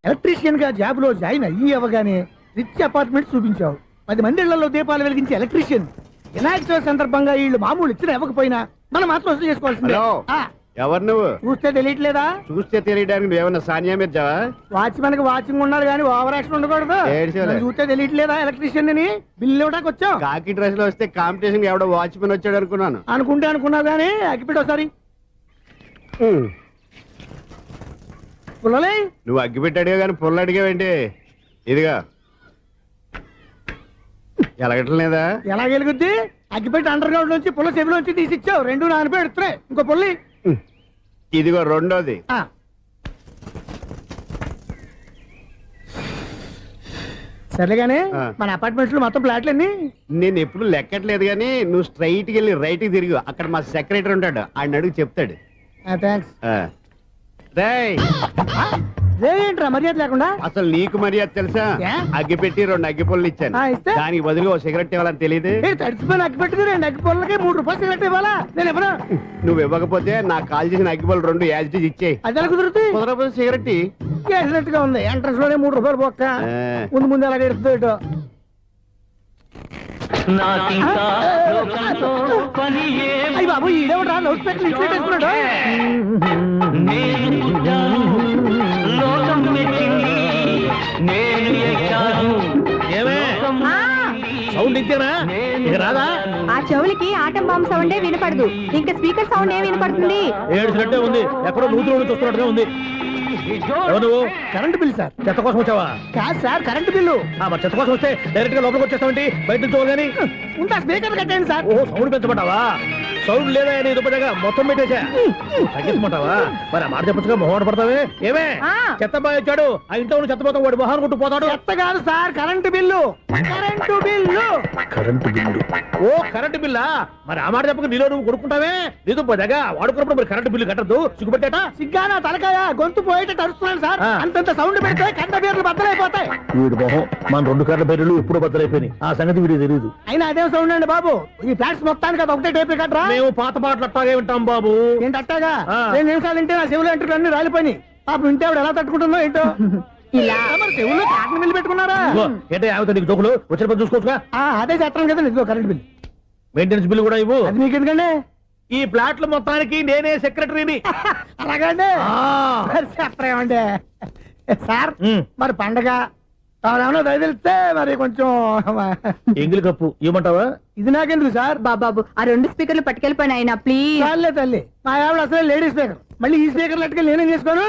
Electrician గా job లో join అయ్యి అవ్వగానే రిచ్ అపార్ట్మెంట్ చూపించావు. 10 మంది ఇళ్లలో దీపాలు వెలిగించే ఎలక్ట్రీషియన్ వినాయక చవితి సందర్భంగా వీళ్ళు మామూలు ఇచ్చిన ఇవ్వకపోయినా మనం మాత్రం వసూలు చేసుకోవాల్సిందే. ఎవరు నువ్వు? చూస్తే తెలియట్లేదా? చూస్తే తెలియడానికి నువ్వేమన్నా సానియా మీర్జావా? వాచ్మెన్ కి వాచింగ్ ఉండాలి కానీ ఓవర్ యాక్షన్ ఉండకూడదు. చూస్తే తెలియట్లేదా ఎలక్ట్రీషియన్ అని? బిల్లు ఇవ్వడానికి వచ్చాం. కాకి డ్రెస్ లో వస్తే కాంపిటీషన్ ఎవడో వాచ్మెన్ వచ్చాడు అనుకున్నాను. అనుకున్నావు కానీ అగ్గిపెట్టి ఒకసారి పుల్లలే. నువ్వు అగ్గిపెట్టి అడిగా కానీ పుల్ల అడిగావేంటి? ఇదిగా ఎలగట్లేదా? ఎలా వెలుగుద్ది? అగ్గిపెట్టి అండర్ గ్రౌండ్ నుంచి పుల్ల చెవిలోంచి తీసిచ్చావు. 2 నానపై ఎడుతున్నాయి. ఇంకో పుల్లి ఇదిగో రెండోది. సర్లేగానే మన అపార్ట్మెంట్స్ లో మొత్తం ఫ్లాట్లు అన్ని నేను ఎప్పుడు లెక్కట్లేదు కానీ నువ్వు స్ట్రైట్ కి వెళ్ళి రైట్ కి తిరిగి అక్కడ మా సెక్రటరీ ఉంటాడు, ఆయన అడుగు చెప్తాడు. థ్యాంక్స్. ఏంట్రా మర్యాద లేకుండా? అసలు నీకు మర్యాద తెలుసా? అగ్గి పెట్టి 2 అగ్గి పుల్లలు ఇచ్చాను, దానికి బదులుగా 1 సిగరెట్ ఇవ్వాలని తెలియదు. తడిచిపోయిన అగ్గి పెట్టుకు 2 అగ్గి పుల్లలకి 3 రూపాయలు సిగరెట్ ఇవ్వాలా? నేను ఎవరు? నువ్వు ఇవ్వకపోతే నాకు కాల్ చేసిన అగ్గి పుల్లలు 2 యాజిటీస్ ఇచ్చేయి. అది ఎలా కుదురుతుంది? కుదరపోతే సిగరెట్ చేసినట్టుగా ఉంది. ఎంట్రన్స్ లోనే 3 రూపాయలు పోక్క ముందు అలాగే ఎడుతుంది. అయ్యి బాబు ఈడేవడా లౌడ్ స్పీకర్ ఇంట్లో పెట్టేసుకున్నాడు. సౌండ్ ఇంతేనా? ఇక రాదా? ఆ చెవులకి ఆటం బాంబు సౌండే వినపడదు, ఇంకా స్పీకర్ సౌండ్ ఏ వినపడుతుంది? ఏడుసినట్టే ఉంది, ఎక్కడో నూతులు చూస్తున్నట్టుగా ఉంది. Current bill sir. చెత్త కోసం వచ్చావా? కాదు సార్, కరెంట్ బిల్లు. మరి చెత్త కోసం వస్తే డైరెక్ట్ గా లోపలికి వచ్చేస్తామంటే బయట నుంచి కానీ ఉంటా. స్పీకర్ కట్టండి సార్. ఓ సౌండ్ పెంచమంటావా? సౌండ్ లేదా దుబ్బగా మొత్తం పెట్టేసా. తగ్గించమంటావా? మరి ఆ మాట చెప్పచ్చుగా మొహం పడతావే. ఏమే చెత్త బాగా వచ్చాడు, ఆ ఇంట్లో చెత్త పోతాం, వాడు మొహాన్ని కొట్టు పోతాడు. చెత్త కాదు sir, current bill. Current bill. Current bill. ఓ కరెంటు బిల్లా? మరి ఆ మాట చెప్పక నీలో నువ్వు కొడుకుంటావే. నీతో పోదాగా వాడుకున్నప్పుడు మరి కరెంటు బిల్లు కట్టద్దు. సిగ్గుపెట్టేట? సిగ్గానా తలకాయ గొంతు పోయేటట్టు అరుస్తున్నాను సార్. అంతంత సౌండ్ పెడితే కరెంట్ బీర్లు బద్దలైపోతాయి. వీడు మొహం మన 2 కరెంట్ బీర్లు ఎప్పుడు బద్దలైపోయినాయి. ఆ సంగతి వీడికి తెలియదు. అయినా అదే సౌండ్ అండి బాబు. ఈ ఫ్లాట్స్ మొత్తానికి అది ఒకటే టైప్ కట్టరా? మేము పాత పాటలు అట్టాగే వింటాం బాబు. ఏంటి అట్టాగా? 2 నిమిషాలు వింటే నా చెవులు ఎంటర్ అన్ని రాలిపోయినాయి. పాపం వింటే ఆవిడ ఎలా తట్టుకుంటుందో ఏంటో. ఇలా మరి చెవుల్లో కాటన్ బిల్లు పెట్టుకున్నారా? ఏంటో యావత నీకు దోకులు వచ్చిన పని చూసుకోవచ్చుగా. అదే చేస్తాను కదా. ఇదిగో కరెంట్ బిల్, మెయింటెనెన్స్ బిల్లు కూడా ఇవ్వు. అది మీకు ఎందుకండి? ఈ ఫ్లాట్ల మొత్తానికి నేనే సెక్రటరీని. అలాగండి. చెప్పరేమండి సార్. మరి పండగ ఏమన్నా దయదలిస్తే మరి కొంచెం ఎంగిలి కప్పు ఇవ్వమంటావా? ఇది నాకెందుకు సార్? బాబాబు ఆ 2 స్పీకర్లు పట్టుకెళ్ళిపోయిన ఆయన ప్లీజ్. చాలే తల్లి, మా ఆవిడ అసలు లేడీ స్పీకర్. మళ్ళీ ఈ స్పీకర్లు అట్టుకెళ్ళి నేనేం చేసుకోను?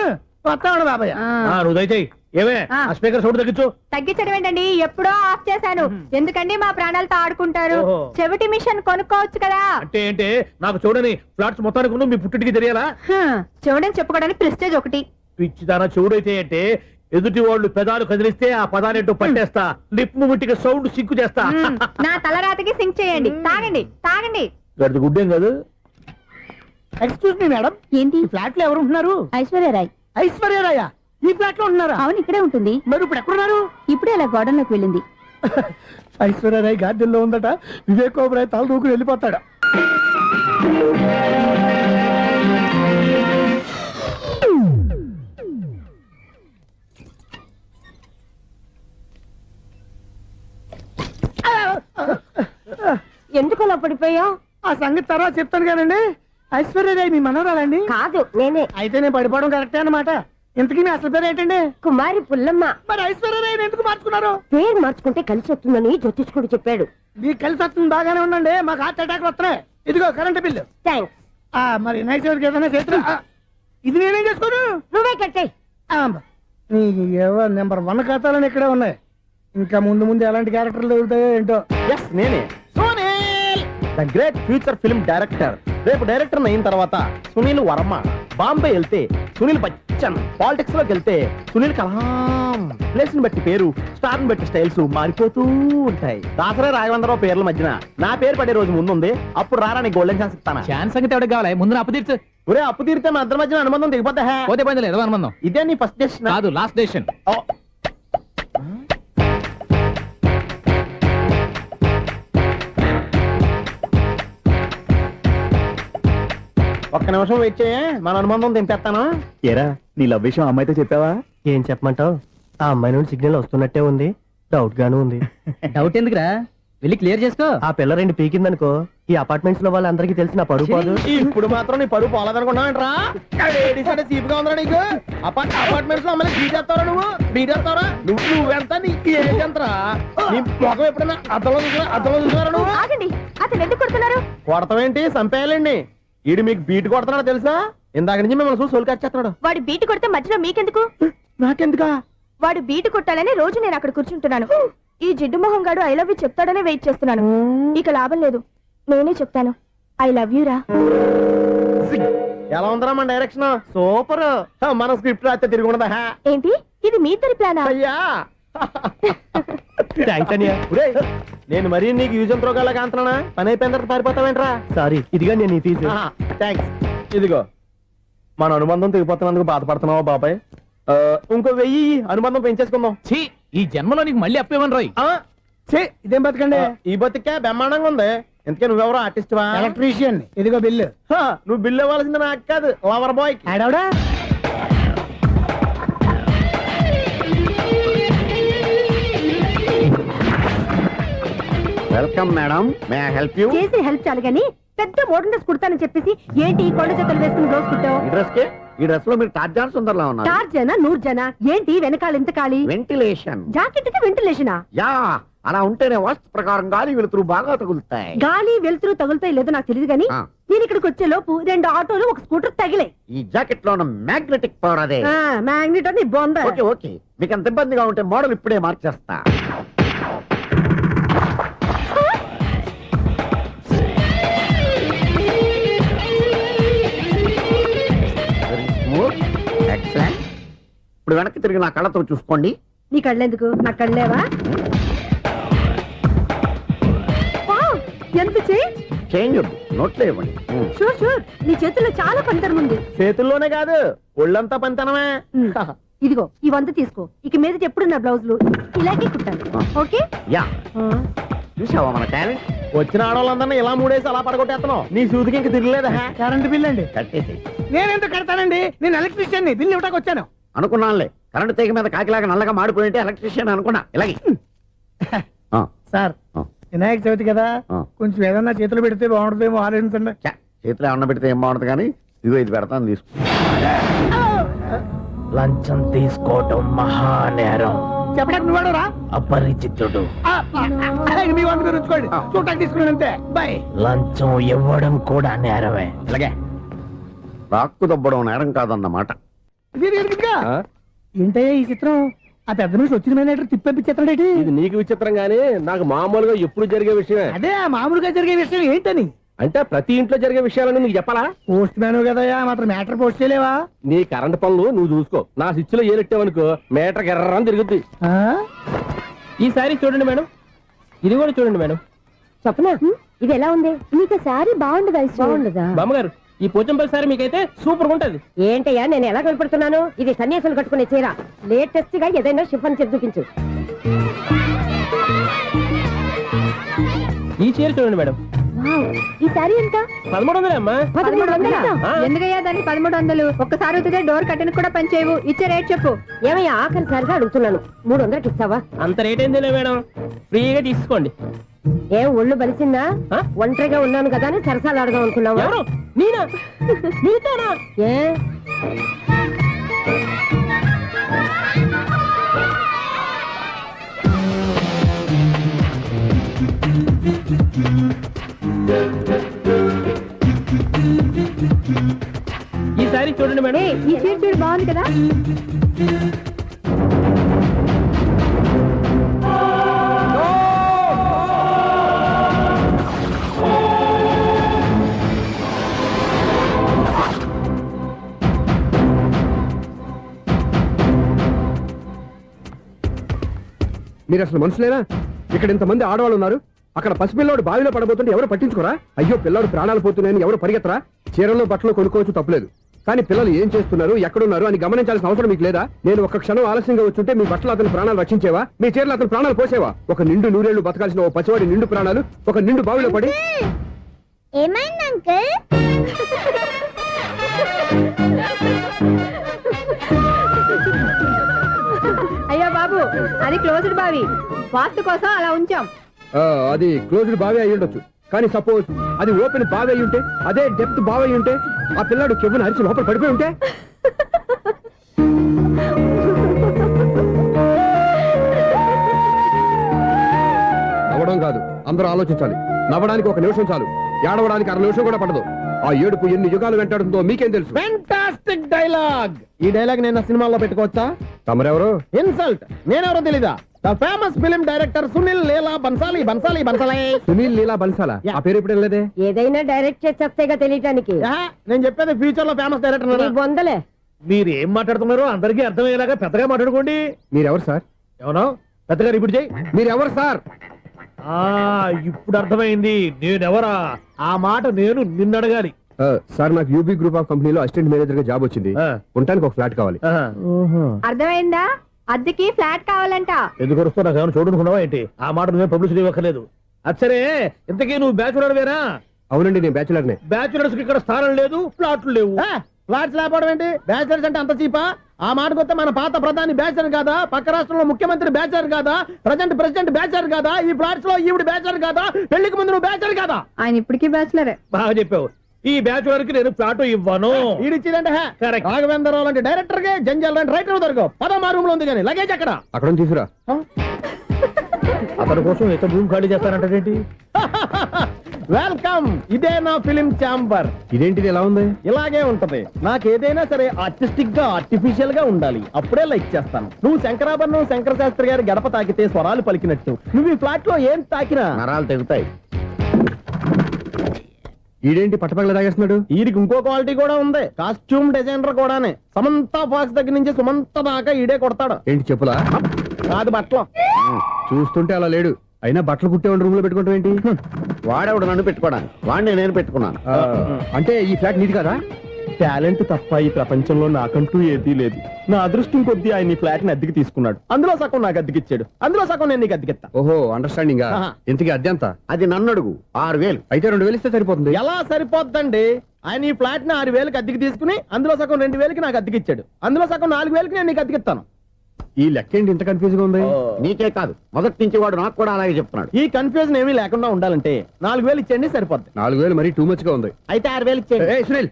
వస్తాడు బాబాయ్. నువ్వు దయచేయి. ఏమే ఆ స్పీకర్ సౌండ్ తగ్గించు. తగ్గించడం ఏంటండి, ఎప్పుడో ఆఫ్ చేశాను. ఎందుకండి మా ప్రాణాలతో ఆడుకుంటారు? చెవిటి మిషన్ కొనుక్కోవచ్చు కదా. అంటే ఏంటే నాకు చూడని ఫ్లాట్స్ మొత్తానికి మీ పుట్టింటికి తెలియాలా? చూడని చెప్పుకోవడానికి ప్రెస్టేజ్ ఒకటి. పిచ్చిదానా చెవుడైతే అంటే ఎదుటి వాళ్ళు పెదాలు కదిలిస్తే ఆ పదాలేంటో పట్టేస్తా. లిప్ ముట్టికి సౌండ్ సింకు చేస్తా. నా తలరాతకి సింక్ చేయండి. తాగండి తాగండి. గడిది గుడ్డేం కాదు. ఎక్స్క్యూజ్ మీ మేడం, ఏంటి ఫ్లాట్ లో ఎవరు ఉంటున్నారు? ఐశ్వర్యరాయ్. ఐశ్వర్యరాయ ఈ ఫ్లాట్ లో ఉంటున్నారా? అవును, ఇక్కడే ఉంటుంది. మరి ఇప్పుడు ఎక్కడున్నారు? ఇప్పుడే అలా గోడంలోకి వెళ్ళింది. ఐశ్వర్యరాయ్ గార్డెన్ లో ఉందట. వివేక్ ఓబరాయ్ తల దూకుని వెళ్ళిపోతాడు. ఎందుకు అలా పడిపోయావు? ఆ సంగతి తర్వాత చెప్తాను కానండి. ఐశ్వర్యరాయ్ మీ మనవరాలండి? కాదు, నేనే. అయితే నేను పడిపోవడం కరెక్టే అన్నమాట. ఇంతకీ మీ అసలు పేరు ఏంటండి? కుమారి పుల్లమ్మ. మరి ఐశ్వర్యరాయ్ ఎందుకు మార్చుకున్నారు? పేరు మార్చుకుంటే కలిసి వస్తుందని జ్యోతిష్కుడు చెప్పాడు. మీకు కలిసి వస్తుంది, బాగానే ఉండండి. మాకు హార్ట్ అటాక్ వస్తున్నాయి. ఇదిగో కరెంట్ బిల్లు. థ్యాంక్స్. మరి నైట్ ఏదైనా చేతులు ఇది నేనేం చేసుకోను? నువ్వే కట్టే. నెంబర్ 1 ఖాతాలని ఇక్కడే ఉన్నాయి. ఇంకా ముందు ముందు ఎలాంటి క్యారెక్టర్లు దొరుకుతాయో ఏంటో. నేనే the great future film director. రేపు డైరెక్టర్ అయిన తర్వాత సునీల్ వర్మ. బాంబే వెళ్తే సునీల్ బచ్చన్. పాలిటిక్స్ లోకి వెళ్తే సునీల్ కలాం. ప్లేస్ ని బట్టి పేరు, స్టార్ ని బట్టి స్టైల్స్ మారిపోతూ ఉంటాయి. దాసరే రాఘవేంద్రరావు పేర్ల మధ్యన నా పేరు పడే రోజు ముందుంది. అప్పుడు రారా నీ గోల్డెన్ ఛాన్స్ ఇస్తాను. ఛాన్స్ సంగతి ఎవరికి కావాలి? ముందు అప్పు తీర్చు. ఒరే అప్పు తీరితే మా ఇద్దరి మధ్యన అనుబంధం దిగిపోతా. పోతే పోయింది లేదు అనుబంధం. ఇదే నీ ఫస్ట్ డెస్టినేషన్ కాదు, లాస్ట్ డెస్టినేషన్. ఒక్క నిమిషం వెయిట్ చేయ మన అనుబంధం తెంపేస్తాను. ఏరా నీ లవ్ విషయం అమ్మాయితో చెప్పావా? ఏం చెప్పమంటావు? ఆ అమ్మాయి నుండి సిగ్నల్ వస్తున్నట్టే ఉంది, డౌట్ గాను ఉంది. డౌట్ ఎందుకురా, వెళ్ళి క్లియర్ చేసుకో. ఆ పిల్ల రెండు పీకిందనుకో, ఈ అపార్ట్మెంట్స్ లో వాళ్ళందరికీ తెలిసిన పరుగు పోదు. ఇప్పుడు మాత్రం నీ పరుగు పోలేదనుకున్నావంటరా? సీపుగా ఉందా నీకు? అపార్ట్మెంట్స్ లో అమ్మాయి బీటేస్తావరా? బీటేస్తావరా? నువ్వెంత నీకు ఏంటంతరా? నీ మొఖం ఎప్పుడైనా అర్థంలో చూసారా నువ్వు? ఆగండి, అతను ఎందుకు కొడుతున్నారు? కొడతావేంటి? చంపేయాలండి. ఈడు మీకు బీట్ కొడుతున్నాడు తెలుసా? ఇందాక నుంచి మిమ్మల్ని చూసి సోల్ కచ్చేస్తున్నాడు. వాడు బీటు కొడితే మధ్యలో మీకెందుకు? నాకెందుకా? వాడు బీటు కొట్టాలని రోజు నేను అక్కడ కూర్చుంటున్నాను. ఈ జిడ్డు మొహం గాడు ఐ లవ్ యూ చెప్తాడనే వెయిట్ చేస్తున్నాను. ఇక లాభం లేదు, నేనే చెప్తాను ఐ లవ్ యూ రా. ఎలా ఉందరా మన డైరెక్షన్? సూపర్. మన స్క్రిప్ట్ రాస్తే తిరిగి ఉండదా? ఏంటి ఇది మీ ఇద్దరి ప్లానా? అయ్యా థ్యాంక్స్ అనియా. నేను మరీ నీకు యూజ్ అండ్ త్రోగాలా కాంతనా? పని అయిపోయిన తర్వాత పారిపోతావేంట్రా? సారీ, ఇదిగా నేను ఈ ఫీజు. థ్యాంక్స్. ఇదిగో మన అనుబంధం తెగిపోతున్నందుకు బాధపడుతున్నావా బాబాయ్? ఇంకో 1000 అనుబంధం పెంచేసుకుందాం. ఈ జన్మలో నీకు మళ్ళీ అప్పేమని రాయి. ఇదేం బతకండి? ఈ బతికే బ్రహ్మాండంగా ఉంది. ఎందుకే నువ్వెవరో ఆర్టిస్ట్ వా? ఎలక్ట్రీషియన్. ఇదిగో బిల్లు. నువ్వు బిల్లు ఇవ్వాల్సింది నాకు కాదు, లవర్ బాయ్. ఆడవడా? Welcome madam, may I help you? చేసి హెల్ప్ చాలు గానీ పెద్ద మోడల్ డ్రెస్ కుడతానని చెప్పేసి ఏంటి ఈ కొండ చేతులు వేసుకుని బ్లౌజ్ కుట్టావు? ఈ డ్రెస్ లో మీరు టార్జాన్ సుందర్లా ఉన్నారు. టార్జనా నూర్జనా? ఏంటి వెనకాల ఇంత ఖాళీ? వెంటిలేషన్. జాకెట్ కి వెంటిలేషనా? యా, అలా ఉంటేనే వాస్తు ప్రకారం గాలి వెలుతురు బాగా తగులుతాయి. గాలి వెలుతురు తగులుతాయి లేదో నాకు తెలియదు గానీ నేను ఇక్కడికి వచ్చే లోపు 2 ఆటోలు ఒక స్కూటర్ తగిలే. ఈ జాకెట్ లో ఉన్న మ్యాగ్నెటిక్ పవర్ అదే. మ్యాగ్నెట్ అని బొంద. ఓకే ఓకే, మీకు అంత ఇబ్బందిగా ఉంటే మోడల్ ఇప్పుడే మార్చేస్తా. ఎక్సలెంట్. ఇప్పుడు వెనక్కి తిరిగి నా కళ్ళతో చూసుకోండి. నీ కళ్ళెందుకు? నా కళ్ళేవా? ఎంత చేంజ్ నోట్లో ఇవ్వండి. షూర్ షూర్, నీ చేతుల్లో చాలా పంతరం ఉంది. చేతుల్లోనే కాదు, ఒళ్ళంతా పంతనమే. ఇదిగో ఈ 100 తీసుకో. ఇక మీద ఎప్పుడు నా బ్లౌజులు ఇలాగే కుట్టాను. ఓకే? యా, చూసావా మన టాలెంట్? వచ్చిన ఆడవాళ్ళందరినీ ఇలా మూడేసి అలా పడగొట్టేస్తున్నావు. నీ సూదికి ఇంక తిరగలేదా? కరెంట్ బిల్ అండి. కట్టేసి. నేనెందుకు కడతానండి? నేను ఎలక్ట్రీషియన్ ని, బిల్లు ఇవ్వడానికి వచ్చాను. అనుకున్నానులే, కరెంట్ తీగ మీద కాకిలాగా నల్లగా మాడిపోయింటే ఎలక్ట్రీషియన్ అనుకున్నా. ఇలాగే సార్, వినాయక చవితి కదా, కొంచెం ఏదన్నా చేతులు పెడితే బాగుంటుందేమో ఆలోచించండి. చేతిలో ఏమన్నా పెడితే ఏం బాగుంటుంది కానీ ఇదిగో ఇది పెడతాను, తీసుకో. లంచం తీసుకోవటం మహానేరం. చెప్పడానికి నువ్వాడురా? అపరిచితుడు. మీ వంట మీరు ఉంచుకోండి, చూడటానికి తీసుకున్నాను అంతే. బాయ్. లంచం ఇవ్వడం కూడా నేరమే. ఇలాగే రాక్కు దబ్బడం నేరం కాదన్నమాట. ఏంటయ్యా ఈ చిత్రం? ఆ పెద్ద నుంచి వచ్చిన మేనేటర్ తిప్పించేస్తాడేటి? ఇది నీకు విచిత్రం గానీ నాకు మామూలుగా ఎప్పుడు జరిగే విషయమే. అదే మామూలుగా జరిగే విషయం ఏంటని? అంటే ప్రతి ఇంట్లో జరిగే విషయాలని నీకు చెప్పాలా? పోస్ట్ మ్యాన్ కదయ్యా, మాత్రం మ్యాటర్ పోస్ట్ చేయలేవా? నీ కరెంట్ పనులు నువ్వు చూసుకో. నా స్విచ్ లో ఏలెట్టావనుకో మేటర్ ఎర్రని తిరుగుద్ది. ఈసారి చూడండి మేడం, ఇది కూడా చూడండి మేడం. చెప్పనా ఇది ఎలా ఉంది? నీకు సారీ బాగుండదా? బాగుండదా బామ్మగారు? ఈ పోచంపల్లి సారీ మీకైతే సూపర్ ఉంటది. ఏంటయ్యా నేను ఎలా కనపడుతున్నాను? ఇది సన్యాసులు కట్టుకునే చీర. లేటెస్ట్ గా ఏదైనా షిఫన్ చేసి చూపించు. ఈ చీర చూడండి మేడం. ఈ సారీ ఎంత? 1300 అమ్మా. 1300? ఎందుకయ్యా దాన్ని 1300? ఒక్కసారి అవుతుందే డోర్ కట్టను కూడా పనిచేయవు. ఇచ్చే రేట్ చెప్పు. ఏమయ్యా ఆఖరిసారిగా అడుగుతున్నాను, 300కి ఇస్తావా? అంత రేట్ ఏందిలే మేడం, ఫ్రీగా తీసుకోండి. ఏం ఒళ్ళు బలిసిందా? ఒంటరిగా ఉన్నాను కదా అని సరసాలు అడదాం అనుకున్నావా? నేనా? నీతోనా? ఏ ఈ సారీ చూడండి మేడం. ఈ చీర చూడు, బాగుంది కదా? మీరు అసలు మనుషులేనా? ఇక్కడ ఇంతమంది ఆడవాళ్ళు ఉన్నారు, అక్కడ పసిపిల్లాడు బావిలో పడబోతుంటే ఎవరు పట్టించుకోరా? అయ్యో పిల్లాడు ప్రాణాలు పోతున్నాయని ఎవరు పరిగెత్తరా? చీరల్లో బట్టలు కొనుక్కోవచ్చు, తప్పలేదు. కానీ పిల్లలు ఏం చేస్తున్నారు, ఎక్కడున్నారు అని గమనించాల్సిన అవసరం మీకు లేదా? నేను ఒక్క క్షణం ఆలస్యంగా వచ్చుంటే మీ బట్టలు అతని ప్రాణాలు రక్షించేవా? మీ చీరలు అతని ప్రాణాలు పోసేవా? ఒక నిండు 100 ఏళ్లు బతకాల్సిన ఓ పసివాడి నిండు ప్రాణాలు ఒక నిండు బావిలో పడి. ఏమైంది అంకుల్? అయ్యో బాబు అది క్లోజ్డ్ బావి వాస్తు కోసం అలా ఉంచాం. అది క్లోజ్డ్ బావి అయి ఉండొచ్చు, కానీ సపోజ్ అది ఓపెన్ బావి అయి ఉంటే, అదే డెప్త్ బావి అయి ఉంటే, ఆ పిల్లాడు కెవ్వును అరిచి లోపల పడిపోయి ఉంటే. నవ్వడం కాదు, అందరూ ఆలోచించాలి. నవ్వడానికి 1 నిమిషం చాలు, ఏడవడానికి 1/2 నిమిషం కూడా పడదు. ఆ ఏడుపు ఎన్ని యుగాలు వెంటాడుతుందో మీకేం తెలుసు? Fantastic dialogue. ఈ డైలాగ్ నేను సినిమాలో పెట్టుకోవచ్చా? తమరెవరు? ఇన్సల్ట్. నేనెవరో తెలీదా? The famous film director Sunil Leela Bhansali. Sunil Leela బన్సాలా? ఆ పేరు ఇప్పుడు లేదే. ఏదైనా డైరెక్ట్ చేసేస్తేగా తెలియటానికి. నేను చెప్పేది ఫ్యూచర్ లో ఫేమస్ నీ డైరెక్టర్. బొందలే. మీరు ఏం మాట్లాడుతున్నారో అందరికీ అర్థమయ్యేలాగా పెద్దగా మాట్లాడుకోండి. మీరెవరు సార్? ఏమన్నా పెద్దగా రిపీట్ చేయి. మీరెవరు సార్? ఇప్పుడు అర్థమైంది నేనెవరా. ఆ మాట నేను నిన్ను అడగాలి. సార్, నాకు యూబీ గ్రూప్ ఆఫ్ కంపెనీలో అసిస్టెంట్ మేనేజర్ గా జాబ్ వచ్చింది. ఉండటానికి ఒక ఫ్లాట్ కావాలి. అర్థమైందా? అద్దెకి ఫ్లాట్ కావాలంట. ఎందుకు వస్తున్నా నాకు ఏమైనా చూడనుకున్నావా ఏంటి? ఆ మాట నువ్వే పబ్లిసిటీ ఇవ్వక్కర్లేదు. అచ్చరే, ఇంతకీ నువ్వు బ్యాచులర్ వేరా? అవునండి, నేను బ్యాచులర్నే. బ్యాచులర్స్ కి ఇక్కడ స్థానం లేదు, ఫ్లాట్లు లేవు. ఫ్లాట్స్ లేకపోవడం ఏంటి? బ్యాచులర్స్ అంటే అంత చీపా? ఆ మాటకొస్తే మన పాత ప్రధాని బ్యాచర్ కాదా? పక్క రాష్ట్రంలో ముఖ్యమంత్రి బ్యాచర్ కాదా? ప్రెసిడెంట్ బ్యాచర్ కాదా? ఈ ఫ్లాట్స్ లో ఈవిడ బ్యాచర్ కాదా? పెళ్లికి ముందు నువ్వు బ్యాచర్ కాదా? ఆయన ఇప్పటికీ బ్యాచులరే. బాగా చెప్పావు. ఈ బ్యాచులర్ కి నేను ఫ్లాట్ ఇవ్వను. ఈడిచ్చిందంటే రాఘవేంద్రరావు లాంటి డైరెక్టర్ కి, జంజల్ లాంటి రైటర్ దొరకవు. 10వ రూమ్ లో ఉంది కానీ లగేజ్ అక్కడ. అక్కడ తీసుకురా. అతని కోసం ఎంత రూమ్ ఖాళీ చేస్తానంటే వెల్కమ్. ఇదే నా ఫిలిం ఛాంబర్. ఇదేంటిది ఎలా ఉంది? ఇలాగే ఉంటది. నాకు ఏదైనా సరే ఆర్టిస్టిక్ గా, ఆర్టిఫిషియల్ గా ఉండాలి. అప్పుడే లైక్ చేస్తాను. నువ్వు శంకరాభరణం శంకర శాస్త్రి గారి గడప తాకితే స్వరాలు పలికినట్టు నువ్వు ఈ ఫ్లాట్ లో ఏం తాకినా నరాలు తెగుతాయి. ఈడేంటి పట్టపగల తాగేస్తున్నాడు? వీరికి ఇంకో క్వాలిటీ కూడా ఉంది. కాస్ట్యూమ్ డిజైనర్ కూడానే. సమంత ఫాక్స్ దగ్గర నుంచి సుమంత దాకా ఈడే కొడతాడు. ఏంటి చెప్పులా? కాదు, బట్టలు. చూస్తుంటే అలా లేడు. అయినా బట్టలు కుట్టేవాడు రూమ్ లో పెట్టుకుంటాం ఏంటి? వాడేవాడు నన్ను పెట్టుకోవడానికి, వాడిని నేను పెట్టుకున్నాను. అంటే ఈ ఫ్లాట్ నీది కదా? టాలెంట్ తప్ప ఈ ప్రపంచంలో నాకంటూ ఏదీ లేదు. నా అదృష్టం కొద్దీ ఆయన ఈ ఫ్లాట్ ని అద్దెకి తీసుకున్నాడు. అందులో సగం నాకు అద్దెకిచ్చాడు, అందులో సగం నేను నీకు అద్దెకిస్తా. ఓహో, అండర్స్టాండింగ్. ఇంతకీ అద్దె ఎంత? అది నన్ను అడుగు. 6000. అయితే 2000 ఇస్తే సరిపోతుంది. ఎలా సరిపోద్దండి? ఆయన ఈ ఫ్లాట్ ని 6000కి అద్దెకి తీసుకుని అందులో సగం 2000కి నాకు అద్దెకిచ్చాడు, అందులో సగం 4000కి నేను నీకు అద్దెకిస్తాను. ఈ లెక్క ఏంటి ఇంత కన్ఫ్యూజ్ గా ఉంది? నీకే కాదు, మొదటి నుంచి వాడు నాకు కూడా అలాగే చెప్తున్నాడు. ఈ కన్ఫ్యూజన్ ఏమీ లేకుండా ఉండాలంటే 4000 ఇచ్చేయండి, సరిపోద్ది. 4000 మరీ టూ మచ్ గా ఉంది. అయితే 6000 ఇచ్చేయండి. ఏయ్ సునీల్,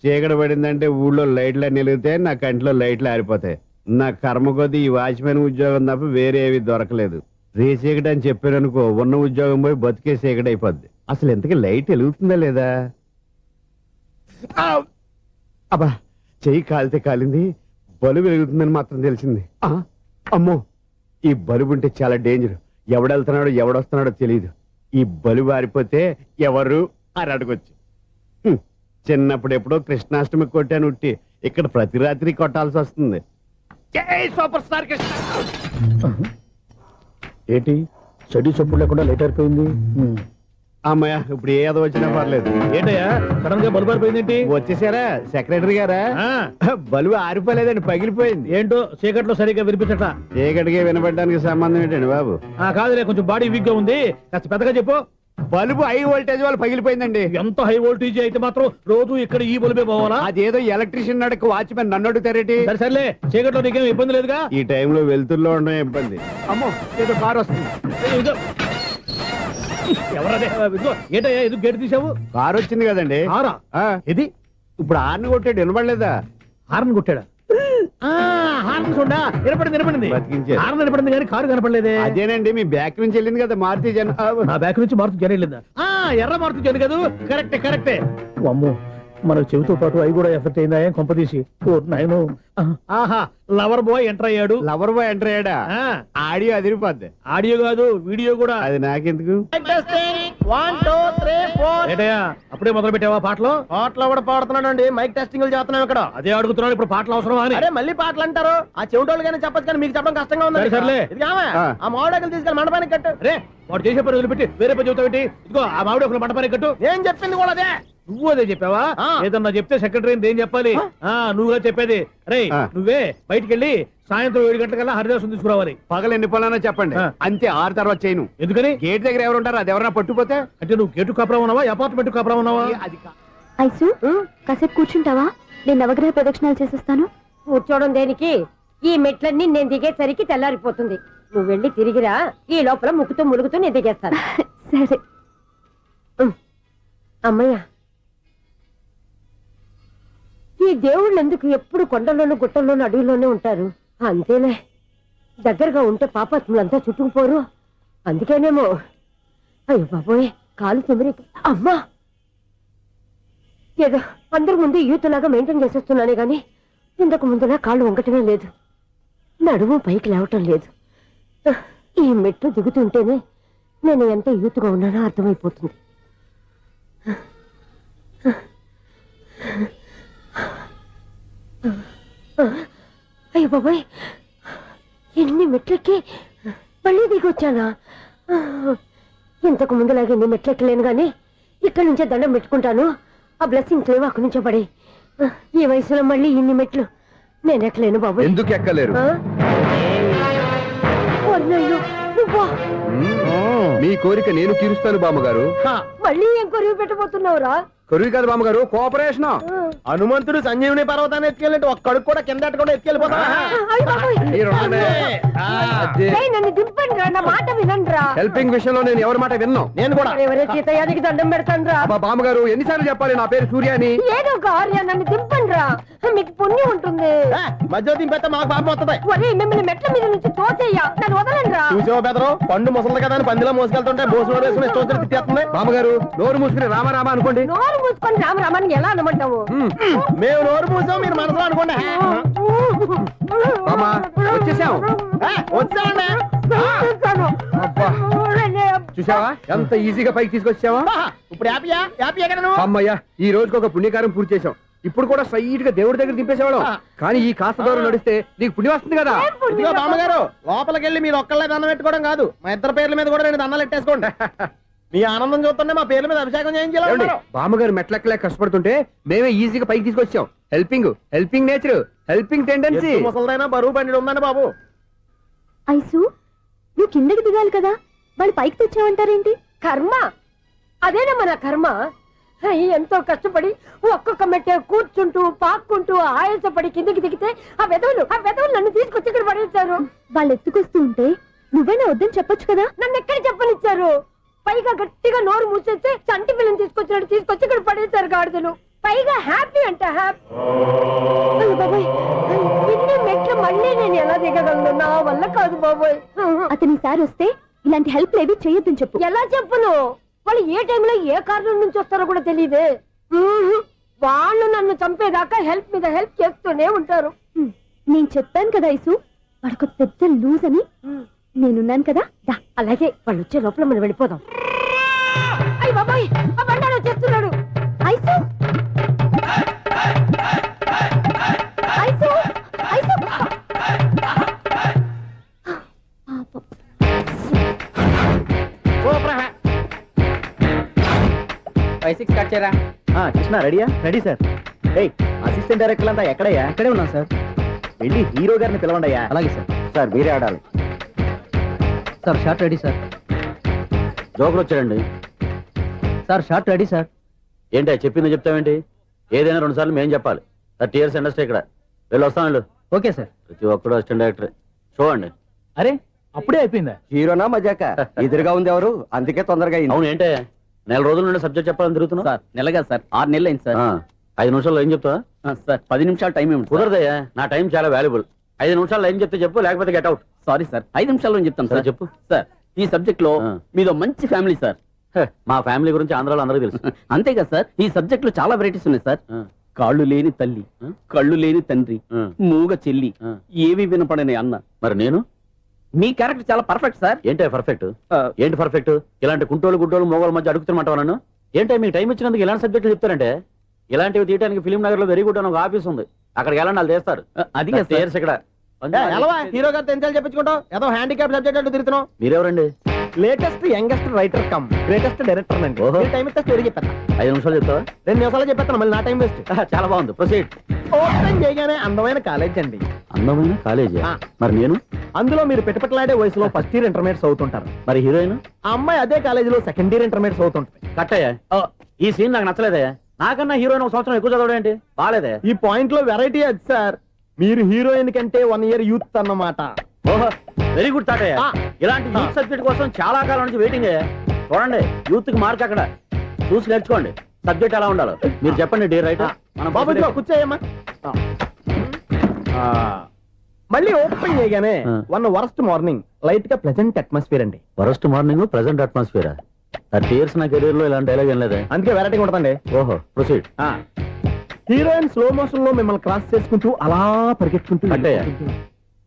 చీకటి పడిందంటే ఊళ్ళో లైట్లు అన్ని వెలిగితే నా కంటిలో లైట్లు ఆరిపోతాయి. నా కర్మ కొద్దీ ఈ వాచ్మెన్ ఉద్యోగం తప్ప వేరే ఏవి దొరకలేదు. రేచీకటి అని చెప్పారనుకో, ఉన్న ఉద్యోగం పోయి బతికే చీకటి అయిపోద్ది. అసలు ఎంతకీ లైట్ వెలుగుతుందా లేదా? అబ్బా, చెయ్యి కాలితే కాలింది, బలుబు వెలుగుతుందని మాత్రం తెలిసింది. అమ్మో, ఈ బలుబు ఉంటే చాలా డేంజర్. ఎవడెళ్తున్నాడో ఎవడొస్తున్నాడో తెలియదు. ఈ బలుబు ఆరిపోతే ఎవరు అని అడగొచ్చు. చిన్నప్పుడు ఎప్పుడో కృష్ణాష్టమి కొట్టాను ఉట్టి, ఇక్కడ ప్రతి రాత్రి కొట్టాల్సి వస్తుంది. జై సూపర్ స్టార్ కృష్ణ. ఏంటి చెడు చప్పుడు లేకుండా లేట్ అయిపోయింది? అమ్మయ్య, ఇప్పుడు ఏదో వచ్చినా పర్లేదు. ఏంటయ్యా సడన్ గా బల్బు అయిపోయింది ఏంటి? వచ్చేసారా సెక్రటరీ గారా? బలుబు ఆరిపోలేదండి, పగిలిపోయింది. ఏంటో చీకట్లో సరిగ్గా వినిపించట. చీకటిగా వినపడడానికి సంబంధం ఏంటండి బాబు? కాదులే, కొంచెం బాడీ వీక్ గా ఉంది, కాస్త పెద్దగా చెప్పు. బల్బు హై వోల్టేజ్ వాళ్ళు పగిలిపోయిందండి. ఎంత హై వోల్టేజ్ అయితే మాత్రం రోజు ఇక్కడ ఈ బల్బే పోవాలా? అదేదో ఎలక్ట్రీషియన్ నడక వాచ్మెన్ నన్ను అడుగుతారేటి? సరే సర్లే, చీకట్లో నీకేం ఇబ్బంది లేదుగా? ఈ టైంలో వెళ్తుల్లో ఉండడం ఇబ్బంది. అమ్మో, ఏదో కారు వస్తుంది. ఎవరదే? ఏంటయ్యా ఇది గేట్ తీసావు? కారు వచ్చింది కదండి. కారా? ఇది ఇప్పుడు హార్న్ కొట్టాడు, వినపడలేదా? హార్న్ కొట్టాడా? హార్న్ చూడా వినపడింది. బతికించాడు. హార్న్ వినపడింది కానీ కారు కనపడలేదే. అదేనండి, మీ బ్యాక్ నుంచి వెళ్ళింది కదా మారుతి జన. నా బ్యాక్ నుంచి మారుతి జన వెళ్ళిందా? ఎర్ర మారుతి జన కదా? కరెక్టే. అమ్మో, మనకు చెవితో పాటు అవి కూడా ఎఫెక్ట్ అయిందా కొంపదీసి? నాయను. ఆహా, లవర్ బాయ్ ఎంటర్ అయ్యాడు. లవర్ బాయ్ ఎంటర్ అయ్యాడా? ఆడియో అదిరిపోద్ది. ఆడియో కాదు, వీడియో కూడా. అది నాకెందుకు? 1 2 3 4. ఏంటయ్యా అప్పుడే మొదలు పెట్టావా పాటలు? పాటలు కూడా పాడుతున్నాడు అండి. మైక్ టెస్టింగ్ చేస్తున్నాం ఇక్కడ. అదే అడుగుతున్నాడు, ఇప్పుడు పాటలు అవసరమా అని. అరే మళ్ళీ పాటలు అంటారు, ఆ చెవిటోళ్ళు కానీ చెప్పచ్చు కానీ మీకు చెప్పడం కష్టంగా ఉంది. సర్లే, ఆ మామిడాకులు తీసుకెళ్ళి మండపానికి కట్టు. రే, వాడు చేసే పని వదిలిపెట్టి వేరే పని చెబుతావు. ఇదిగో ఆ మామిడాకులు మండపానికి కట్టు. నేను చెప్పింది కూడా అదే. నువ్వు అదే చెప్పావా? ఏదన్నా చెప్తే సెక్రటరీ ఏం చెప్పాలి? నువ్వుగా చెప్పేది. రే, నువ్వే బయటికి వెళ్ళి సాయంత్రం 7 గంటలకల్లా హరిదాసు తీసుకురావాలి. పగలు ఎన్ని పనులన్నా చెప్పండి, అంతే. 6 తర్వాత చేయను. ఎందుకని? గేట్ దగ్గర ఎవరు ఉంటారు, అది ఎవరన్నా పట్టుపోతే. అంటే నువ్వు గేటు కాపురా ఉన్నావా, అపార్ట్మెంట్ కాపురా ఉన్నావా? అది ఐసు కాసేపు కూర్చుంటావా నేను నవగ్రహ ప్రదక్షిణాలు చేసేస్తాను. కూర్చోవడం దేనికి? ఈ మెట్లన్నీ నేను దిగేసరికి తెల్లారిపోతుంది. నువ్వు వెళ్ళి తిరిగిరా, ఈ లోపల ముక్కుతూ ములుగుతూ నేను దిగేస్తాను. సరే. అమ్మయ్య, ఈ దేవుళ్ళు ఎందుకు ఎప్పుడు కొండల్లోనూ గుట్టల్లోనూ అడవిలోనే ఉంటారు? అంతేలే, దగ్గరగా ఉంటే పాపాత్ములంతా చుట్టుకుపోరు. అందుకేనేమో. అయ్యో బాబోయ్, కాలు తిమిరి. అమ్మా, ఏదో అందరి ముందు యూత్లాగా మెయింటైన్ చేసేస్తున్నానే గాని ఇంతకు ముందులా కాళ్ళు వంకటమే లేదు, నడుము పైకి లేవటం లేదు. ఈ మెట్లు దిగుతుంటేనే నేను ఎంత యూత్గా ఉన్నానో అర్థమైపోతుంది. అయ్యో బాబాయ్, ఎన్ని మెట్లెక్కి మళ్ళీ దిగొచ్చానా? ఇంతకు ముందులాగే ఎన్ని మెట్లెక్కలేను గాని ఇక్కడి నుంచే దండం పెట్టుకుంటాను. ఆ బ్లెస్సింగ్స్ లేవు అక్కడి నుంచే పడి. ఈ వయసులో మళ్ళీ ఇన్ని మెట్లు నేను ఎక్కలేను బాబాయ్. ఎందుకు ఎక్కలేరు? అయ్యో, నువ్వా? మీ కోరిక నేను తీరుస్తాను బామ్మగారు. మళ్ళీ ఏం కొరివి పెట్టబోతున్నావురా? కొరివి కాదు బామ్మగారు, కోఆపరేషన్. హనుమంతుడు సంజీవుని పర్వతాన్ని ఎత్తుకెళ్ళి ఒక్కడికి కూడా కింద ఎట్టకుండా ఎత్తుకెళ్ళిపోతా. అయ్య బాబోయ్. ఏయ్, నన్ను దింపండి రా, నా మాట వినండిరా. హెల్పింగ్ విషయంలో నేను ఎవరి మాట విన్నాను. నేను కూడా. ఎవరే సీతయ్యానికి దండం పెడతాను రా. అబ్బా బామ్మగారు, ఎన్నిసార్లు చెప్పాలి నా పేరు సూర్య అని? ఏదో ఒక ఆర్య, నన్ను దింపండి రా, మీకు పుణ్యం ఉంటుంది. మధ్య దింపేస్తే మాకు పాపం వస్తుంది. ఒరే, మిమ్మల్ని మెట్ల మీద నుంచి తోసేయ్యా, నన్ను వదలండి రా. చూసావా బెదరు, పండు ముసలి కదా అని పందిలో మోసుకెళ్తుంటే బోసులో వేసుకుని ఇష్టం తిట్టేస్తుంది. బామ్మగారు, నోరు మూసుకుని రామారామ అనుకోండి. నోరు మూసుకొని రామరామాన్ని ఎలా అనమంటావు? మేము నోరు మూసాం, మీరు మనసులో అనుకోండి. బామ్మ, వచ్చేసాం. వచ్చామండి. అబ్బా, చూసావా ఎంత ఈజీగా పైకి తీసుకొచ్చావా? ఇప్పుడు హ్యాపీయా? హ్యాపీ ఎక్కడ నువ్వు? అమ్మయ్యా, ఈ రోజుకి ఒక పుణ్యకారం పూర్తి చేసాం. ఇప్పుడు కూడా స్ట్రైట్ గా దేవుడి దగ్గర దింపేసేవాళ్ళం. కానీ ఈ కాస్త దూరం నడిస్తే నీకు పుణ్యం వస్తుంది కదా. ఇదిగో బామ్మగారు, లోపలికి వెళ్ళి మీరు ఒక్కళ్ళే దండం పెట్టుకోవడం కాదు, మా ఇద్దరు పేర్ల మీద కూడా 2 దండాలు ఎట్టేసుకోండి. మీ ఆనందం చూస్తుంటే మా పేర్ల మీద అభిషేకం చేయించాలి. బామ్మగారు మెట్లెక్కలే కష్టపడుతుంటే మేమే ఈజీగా పైకి తీసుకొచ్చాం. Helping nature, helping tendency. ముసలిదైనా బరువు బండి ఉందండి బాబు. ఐసు, నువ్వు కిందకి దిగాలి కదా, వాళ్ళు పైకి తెచ్చావంటారేంటి? కర్మ, అదేనమ్మా నా కర్మ. ఎంతో కష్టపడి ఒక్కొక్క మెట్టే కూర్చుంటూ పాక్కుంటూ ఆయాసపడి కిందికి దిగితే ఆ వెధవులు నన్ను తీసుకొచ్చి ఇక్కడ పడేశారు. వాళ్ళు ఎత్తుకొస్తూ ఉంటే నువ్వేనా వద్దని చెప్పొచ్చు కదా. నన్ను ఎక్కడ చెప్పనిచ్చారు? పైగా గట్టిగా నోరు మూసేస్తే చంటి పిల్లని తీసుకొచ్చినట్టు తీసుకొచ్చి ఇక్కడ పడేశారు గాడిదలు. పైగా హ్యాపీ అంట హ్యాపీ. బాబోయ్, ఇన్ని మెట్లు మళ్ళీ నేను ఎలా దిగగలను? నా వల్ల కాదు బాబోయ్. అతని సారి వస్తే ఇలాంటి హెల్ప్ లేవి చేయొద్దని చెప్పు. ఎలా చెప్పును? వాళ్ళు ఏ టైంలో ఏ కారణం నుంచి వస్తారో కూడా తెలియదే. వాళ్ళు నన్ను చంపేదాకా హెల్ప్ మీద హెల్ప్ చేస్తూనే ఉంటారు. నేను చెప్పాను కదా ఐసు, వాడికి పెద్ద లూజ్ అని. నేనున్నాను కదా, దా. అలాగే, వాళ్ళు వచ్చే లోపల మనం వెళ్ళిపోదాం. అయ్య బాబాయ్, ఆ బండారు వచ్చేస్తున్నాడు. Ice, ice, ice. పాపం. 5-6 స్టార్ట్ చేయరా. కృష్ణ రెడీయా? Ready sir. అసిస్టెంట్ డైరెక్టర్ అంతా ఎక్కడయ్యా? ఇక్కడే ఉన్నాం సార్. వెళ్ళి హీరో గారిని పిలవండి అయ్యా. అలాగే సార్. సార్ మీరే ఆడాలి. Sir short ready sir. జోకులు వచ్చాడండి. Sir short ready sir. ఏంటి చెప్పింది చెప్తావేంటి? ఏదైనా 2 సార్లు మేం చెప్పాలి. 30 years ఇండస్ట్రీ ఇక్కడ. వెళ్ళి వస్తాం వెళ్ళు. Okay sir. ప్రతి ఒక్కడు అసిస్టెంట్ డైరెక్టర్. చూడండి. అరే, అప్పుడే అయిపోయిందా? హీరోనా మజాక? ఎదురుగా ఉంది ఎవరు, అందుకే తొందరగా అయింది. అవును, ఏంటే 4 రోజుల నుండి సబ్జెక్ట్ చెప్పాలని తిరుగుతున్నావు? సార్ నెలగా సార్, 6 నెలలు అయింది సార్. 5 నిమిషాల్లో ఏం చెప్తా? సార్ 10 నిమిషాలు టైం ఏమి కుదరదయ్యా, నా టైం చాలా వాల్యుబుల్. 5 నిమిషాల్లో ఏం చెప్తే చెప్పు, లేకపోతే గెట్ అవుట్. సారీ సార్, 5 నిమిషాల్లో చెప్తాను సార్. చెప్పు. సార్, ఈ సబ్జెక్ట్ లో మీదో మంచి ఫ్యామిలీ సార్. మా ఫ్యామిలీ గురించి ఆంధ్రాలో అందరికీ తెలుసు. అంతేగా సార్, ఈ సబ్జెక్ట్ లో చాలా వెరైటీస్ ఉన్నాయి సార్. కాళ్ళు లేని తల్లి, కళ్ళు లేని తండ్రి, మూగ చెల్లి, ఏవి వినపడని అన్న. మరి నేను? మీ క్యారెక్టర్ చాలా పర్ఫెక్ట్ సార్. ఏంటే పర్ఫెక్ట్? ఏంటి పర్ఫెక్ట్? ఇలాంటి కుంటోలు గుడ్డోలు మోగోల మధ్య అడుగుతున్నమాట నన్ను. ఏంటంటే మీకు టైం ఇచ్చినందుకు ఇలాంటి సబ్జెక్టులు చెప్తారంటే? ఇలాంటివి తీయడానికి ఫిలిం నగర్ లో వెరీ గుడ్ అని ఒక ఆఫీస్ ఉంది, అక్కడికి వెళ్ళండి, వాళ్ళు చేస్తారు. అది ఇక్కడ హీరో గారు తెంచాలి చెప్పించుకుంటావు, ఏదో హ్యాండిక్యాప్ సబ్జెక్ట్ అంటూ తిరుగుతున్నావు. మీరెవరండి? Latest youngest writer cum greatest director అండి. టైం ఇస్తే స్టోరీ చెప్పేస్తా. 5 నిమిషాలు చెప్తావా? 2 నిమిషాలు చెప్పేస్తాను, మళ్ళీ నా టైం వేస్ట్. చాలా బాగుంది, ప్రొసీడ్. ఓపెన్ చేయగానే అందమైన కాలేజ్ అండి. అందమైన కాలేజీ? మరి నేను? అందులో మీరు పెట్టుపట్లాడే వయసులో ఫస్ట్ ఇయర్ ఇంటర్మీడియట్స్ అవుతుంటారు. మరి హీరోయిన్? ఆ అమ్మాయి అదే కాలేజీలో సెకండ్ ఇయర్ ఇంటర్మీడియట్స్ అవుతుంటుంది. కట్టయ్యా, ఈ సీన్ నాకు నచ్చలేదయ్యా. నాకన్నా హీరోయిన్ ఒక సంవత్సరం ఎక్కువ చదవడం ఏంటి బాలేదే. ఈ పాయింట్ లో వెరైటీ అది సార్. మీరు హీరోయిన్ కంటే 1 year యూత్ అన్నమాట. ఓహో వెరీ గుడ్ తాటయ్య. ఆ. ఇలాంటి యూత్ సబ్జెక్ట్ కోసం చాలా కాలం నుంచి వెయిటింగ్. చూడండి యూత్ కి మార్క్ అక్కడ చూసి నేర్చుకోండి. సబ్జెక్ట్ ఎలా ఉండాలో మీరు చెప్పండి డీ రైట్. బాబు ఇదిగో కూర్చోయమ్మా. మళ్ళీ ఓపెన్ చేయగానే ఆ. 1 worst మార్నింగ్ లైట్ గా ప్లెజెంట్ అట్మాస్ఫియర్ అండి. First morning present atmosphere 30 years నా కెరీర్ లో ఇలాంటి డైలాగ్ ఏం లేదే. అందుకే వెరైటీగా ఉంటుందండి. ఓహో ప్రొసీడ్. హీరోయిన్ స్లో మోషన్ లో మిమ్మల్ని క్రాస్ చేసుకుంటూ అలా పరిగెత్తుకుంటూ అంటే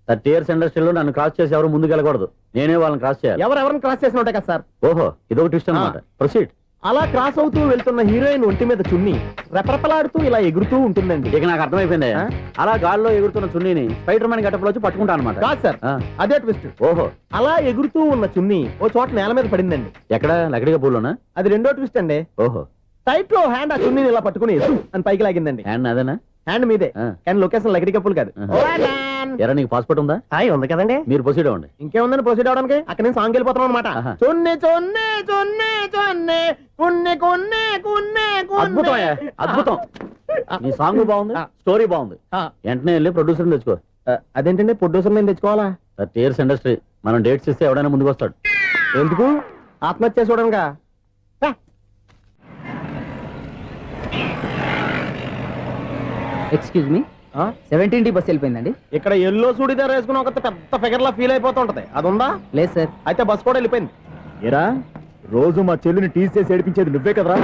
30 years ఇండస్ట్రీలో నన్ను క్రాస్ చేసి ఎవరు ముందుకు వెళ్ళకూడదు. నేనే వాళ్ళని క్రాస్ చేయాలి. ఎవరెవరిని క్రాస్ చేసిన ఉంటాయి కదా సార్. ఓహో ఇదొక ట్విస్ట్ అన్నమాట. ప్రొసీడ్. అలా క్రాస్ అవుతూ వెళ్తున్న హీరోయిన్ ఒంటి మీద చున్ని రెపరెపలాడుతూ ఇలా ఎగురుతూ ఉంటుందండి. ఇక నాకు అర్థమైపోయింది. ఆ? అలా గాల్లో ఎగురుతున్న చున్నీని స్పైడర్ మ్యాన్ గెటప్ లో వచ్చి పట్టుకుంటా అనమాట. కాదు సార్, అదే ట్విస్ట్. ఓహో అలా ఎగురుతూ ఉన్న చున్ని ఓ చోట నేల మీద పడిందండి. ఎక్కడ లకడిగా పూలోనా? అది రెండో ట్విస్ట్ అండి. ఓహో టైట్ లో హ్యాండ్ ఆ చున్నీని ఇలా పట్టుకుని అని పైకి లాగిందండి. హ్యాండ్ అదేనా? హ్యాండ్ మీదే, ఆ. కానీ లొకేషన్ లకడి కప్పులు కాదు. ఎరా నీకు పాస్పోర్ట్ ఉందా? ఉంది కదండి. మీరు ప్రొసీడ్ అవ్వండి. ఇంకేముందని ప్రొసీడ్ అవడానికి అక్కడ నేను సాంగ్ వెళ్ళిపోతున్నాం అనమాట. ఆహా. చున్ని చున్ని చున్ని చున్ని కున్ని కున్ని కున్ని అద్భుతం అయ్యా, అద్భుతం. నీ సాంగ్ బాగుంది, స్టోరీ బాగుంది. వెంటనే వెళ్ళి ప్రొడ్యూసర్ తెచ్చుకో. అదేంటండి ప్రొడ్యూసర్ నేను తెచ్చుకోవాలా? 30 years ఇండస్ట్రీ మనం డేట్స్ ఇస్తే ఎవడైనా ముందుకు వస్తాడు. ఎందుకు? ఆత్మహత్య చూడనుగా. Excuse me, 17D bus వెళ్ళిపోయిందండి. ఇక్కడ ఎల్లో చూడిదార్ వేసుకుని ఒక పెద్ద ఫిగర్ లా ఫీల్ అయిపోతుంటది, అది ఉందా? లేదు సార్. అయితే బస్ కూడా వెళ్ళిపోయింది. ఏరా రోజు మా చెల్లిని టీస్ చేసి ఏడిపించేది నువ్వే కదరా?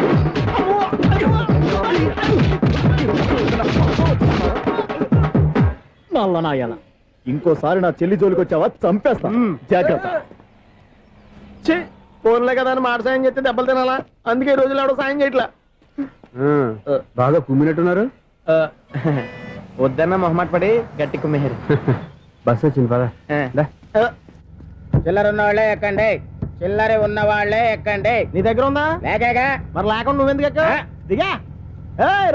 నాయన ఇంకోసారి నా చెల్లి జోలికి వచ్చావా చంపేస్తా. జాగ్రత్త. ఫోన్లే కదా అని మాట సాయం చేస్తే దెబ్బలు తినాలా? అందుకే ఈ రోజులు ఎవడో సాయం చేయట్లా. బాగా కుమ్మినట్టున్నారు. వద్దన్న మొహమాట పడి గట్టి కుమ్మేరు. బస్ వచ్చింది పద. చిల్లర ఉన్న వాళ్ళే ఎక్కండి, చిల్లర ఉన్న వాళ్ళే ఎక్కండి. నీ దగ్గర ఉందా? లేకగా మరి లేకుండా నువ్వెందుకు ఎక్కావు? దిగా.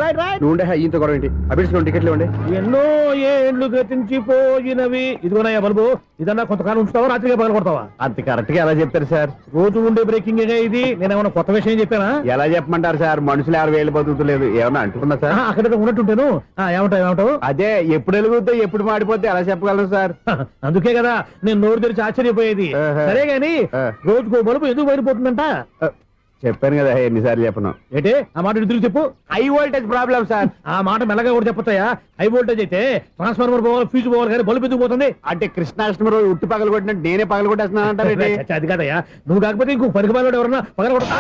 Right right. నువ్వు ఉండే ఇంత గొడవ ఏంటి? అభిడ్చుకోండి, టికెట్లు ఇవ్వండి. ఎన్నో ఏండ్లు గతించిపోయినవి. ఇదిగోనయ్యా బల్బు, ఇదన్నా కొంతకాలం ఉంచుతావా, రాత్రిగా పగల కొడతావా? అంత కరెక్ట్ గా ఎలా చెప్తారు సార్? రోజు ఉండే బ్రేకింగ్ ఇది. నేనేమన్నా కొత్త విషయం చెప్పానా? ఎలా చెప్పమంటారు సార్? మనుషులు ఎవరు వేలు బతుకుతలేదు, ఏమన్నా అంటున్నా సార్? అక్కడ ఉన్నట్టుంటాను. ఏమంటావు? అదే ఎప్పుడు వెలుగుతో ఎప్పుడు మాడిపోతే ఎలా చెప్పగలను సార్? అందుకే కదా నేను నోరు తెరిచి ఆశ్చర్యపోయేది. సరే గాని రోజుకో బలుపు ఎందుకు బయటపోతుందంట? చెప్పాను కదా ఎన్నిసార్లు చెప్పను. ఏంటే ఆ మాట తిరిగి చెప్పు. High voltage problem sir. ఆ మాట మెల్లగా కూడా చెప్పొచ్చాయా? హై వోల్టేజ్ అయితే ట్రాన్స్ఫార్మర్ పోవాలి, ఫ్యూజ్ పోవాలి, కానీ బల్బు ఎందుకు పోతుంది? అంటే కృష్ణాష్టమి రోజు ఉట్టి పగలు కొట్టినట్టు నేనే పగలు కొట్టేస్తున్నాను అంటారు. అది కాదయ్యా, నువ్వు కాకపోతే ఇంకో పనికి బాగా ఎవరన్నా పగల కొడతా.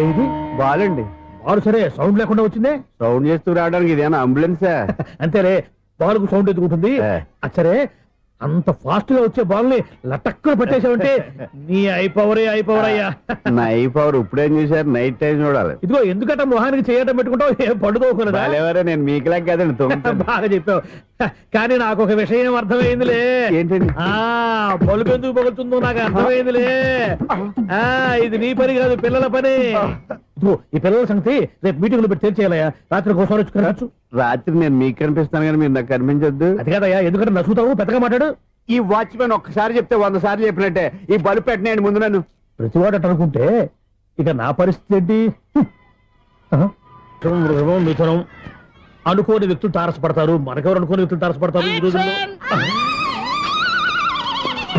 ఇది బాలండి. బాలు సరే సౌండ్ లేకుండా వచ్చిందే. సౌండ్ చేస్తూ రావడానికి ఇదేనా అంబులెన్సా? అంతేలే, బాలుకు సౌండ్ ఎదుగుతుంది. సరే అంత ఫాస్ట్ గా వచ్చే బాల్ ని లటక్కులు పట్టేసావంటే నీ ఐపవర్ అయ్యా. నైట్ పవర్ ఇప్పుడేం చూసారు? నైట్ టైం చూడాలి. ఇదిగో ఎందుకంటే మొహానికి చేయటం పెట్టుకుంటావు, ఏం పండుకోకూడదా? బాలేవరే, నేను మీకులా కదండి తొమ్మిది. బాగా చెప్పావు. కానీ నాకు ఒక విషయం అర్థమైందిలే. ఏంటండి? బలుపు ఎందుకు పగులుతుందో నాకు అర్థమైందిలే. ఇది నీ పని కాదు, పిల్లల పని. ఇదిగో ఈ పిల్లల సంగతి రేపు మీటింగ్ లో పెట్టి తెలిసేయాలయ్యా. రాత్రి ఒకసారి వచ్చి రాత్రి నేను మీకు కనిపిస్తాను కానీ మీరు నాకు కనిపించొద్దు. అది కాదయ్యా, ఎందుకంటే నచ్చుతావు, పెద్దగా మాట్లాడు. ఈ వాచ్మెన్ ఒక్కసారి చెప్తే 100 సార్లు చెప్పినట్టే. ఈ బల్బు పెట్టినాయండి ముందు నన్ను. ప్రతివాడు అట్ట అనుకుంటే ఇక నా పరిస్థితి ఏంటి? మిథునం అనుకోని వ్యక్తులు తారసపడతారు. మనకెవరు అనుకోని వ్యక్తులు తారసపడతారు ఈ రోజుల్లో?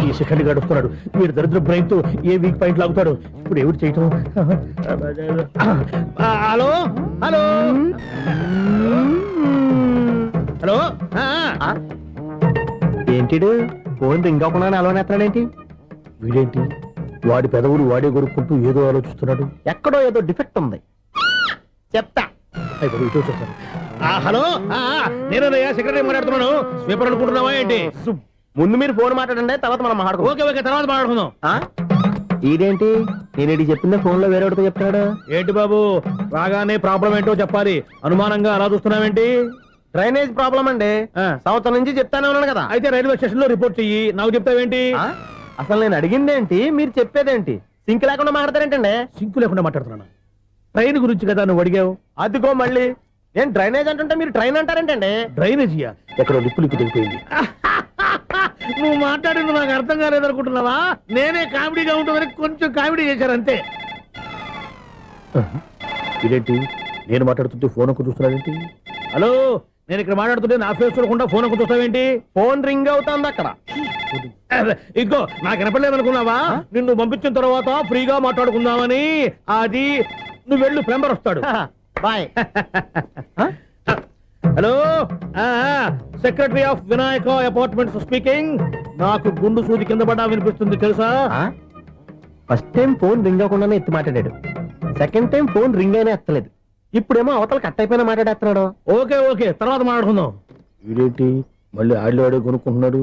ఈ సెకండ్ గడుపుతున్నాడు వీడు దరిద్ర బ్రెయిన్ తో. ఏ వీక్ పాయింట్ లాగుతాడు ఇప్పుడు? ఎవరు చేయటం? Hello hello hello. ఏంటిడు ఫోన్ రింగ్ అవ్వకుండా అలవనేస్తాడేంటి? వీడేంటి వాడి పెదవులు వాడే కొరుక్కుంటూ ఏదో ఆలోచిస్తున్నాడు. ఎక్కడో ఏదో డిఫెక్ట్ ఉంది. చెప్తా. హలో, నేనయ్యా సెక్రటరీ మాట్లాడుతున్నాను. స్వీపర్ అనుకుంటున్నావా ఏంటి? ముందు మీరు ఫోన్ మాట్లాడండి, తర్వాత మనం మాట్లాడుకో. ఓకే తర్వాత మాట్లాడుకుందాం. ఇదేంటి నేను చెప్పిందే ఫోన్ లో వేరే చెప్తాడు? ఏంటి బాబు, రాగానే ప్రాబ్లం ఏంటో చెప్పాలి. అనుమానంగా అలా చూస్తున్నావేంటి? డ్రైనేజ్ ప్రాబ్లం అండి. సంవత్సరం నుంచి చెప్తానే ఉన్నాను కదా. అయితే రైల్వే స్టేషన్ లో రిపోర్ట్ చెయ్యి. నాకు చెప్తావేంటి? అసలు నేను అడిగిందేంటి, మీరు చెప్పేదేంటి? సింక్ లేకుండా మాట్లాడతారేంటండి? సింకు లేకుండా మాట్లాడుతున్నాను. ట్రైన్ గురించి కదా నువ్వు అడిగావు. అదిగో మళ్ళీ నేను డ్రైనేజ్ అంటుంటే మీరు ట్రైన్ అంటారేంటండి? డ్రైనేజీయా? ఎక్కడో లిప్పు దిగిపోయింది. నువ్వు మాట్లాడింది నాకు అర్థం కాలేదనుకుంటున్నావా? నేనే కామెడీగా ఉంటుందని కొంచెం కామెడీ చేశారు అంతే. ఇదేంటి నేను మాట్లాడుతుంటే ఫోన్ ఒక్క చూస్తున్నాడేంటి? హలో, నేను ఇక్కడ మాట్లాడుతుంటే నా ఫేస్ చూడకుండా ఫోన్ ఒక్క చూస్తావేంటి? ఫోన్ రింగ్ అవుతుంది అక్కడ. ఇదిగో నాకు వినపడలేదు అనుకున్నావా? నిన్ను పంపించిన తర్వాత ఫ్రీగా మాట్లాడుకుందామని. అది నువ్వు వెళ్ళు, ప్లంబర్ వస్తాడు. Bye. Hello, secretary of Vinayaka apartments speaking. నాకు గుండు సూది కింద పడ్డా వినిపిస్తుంది తెలుసా? ఫస్ట్ టైం ఫోన్ రింగ్ అవ్వకుండానే ఎత్తి మాట్లాడాడు. సెకండ్ టైం ఫోన్ రింగ్ అయినా ఎత్తలేదు. ఇప్పుడేమో అవతల కట్ అయిపోయినా మాట్లాడేస్తున్నాడు. ఓకే ఓకే, తర్వాత మాట్లాడుకుందాం. వీడేంటి మళ్ళీ ఆడి కొనుక్కుంటున్నాడు?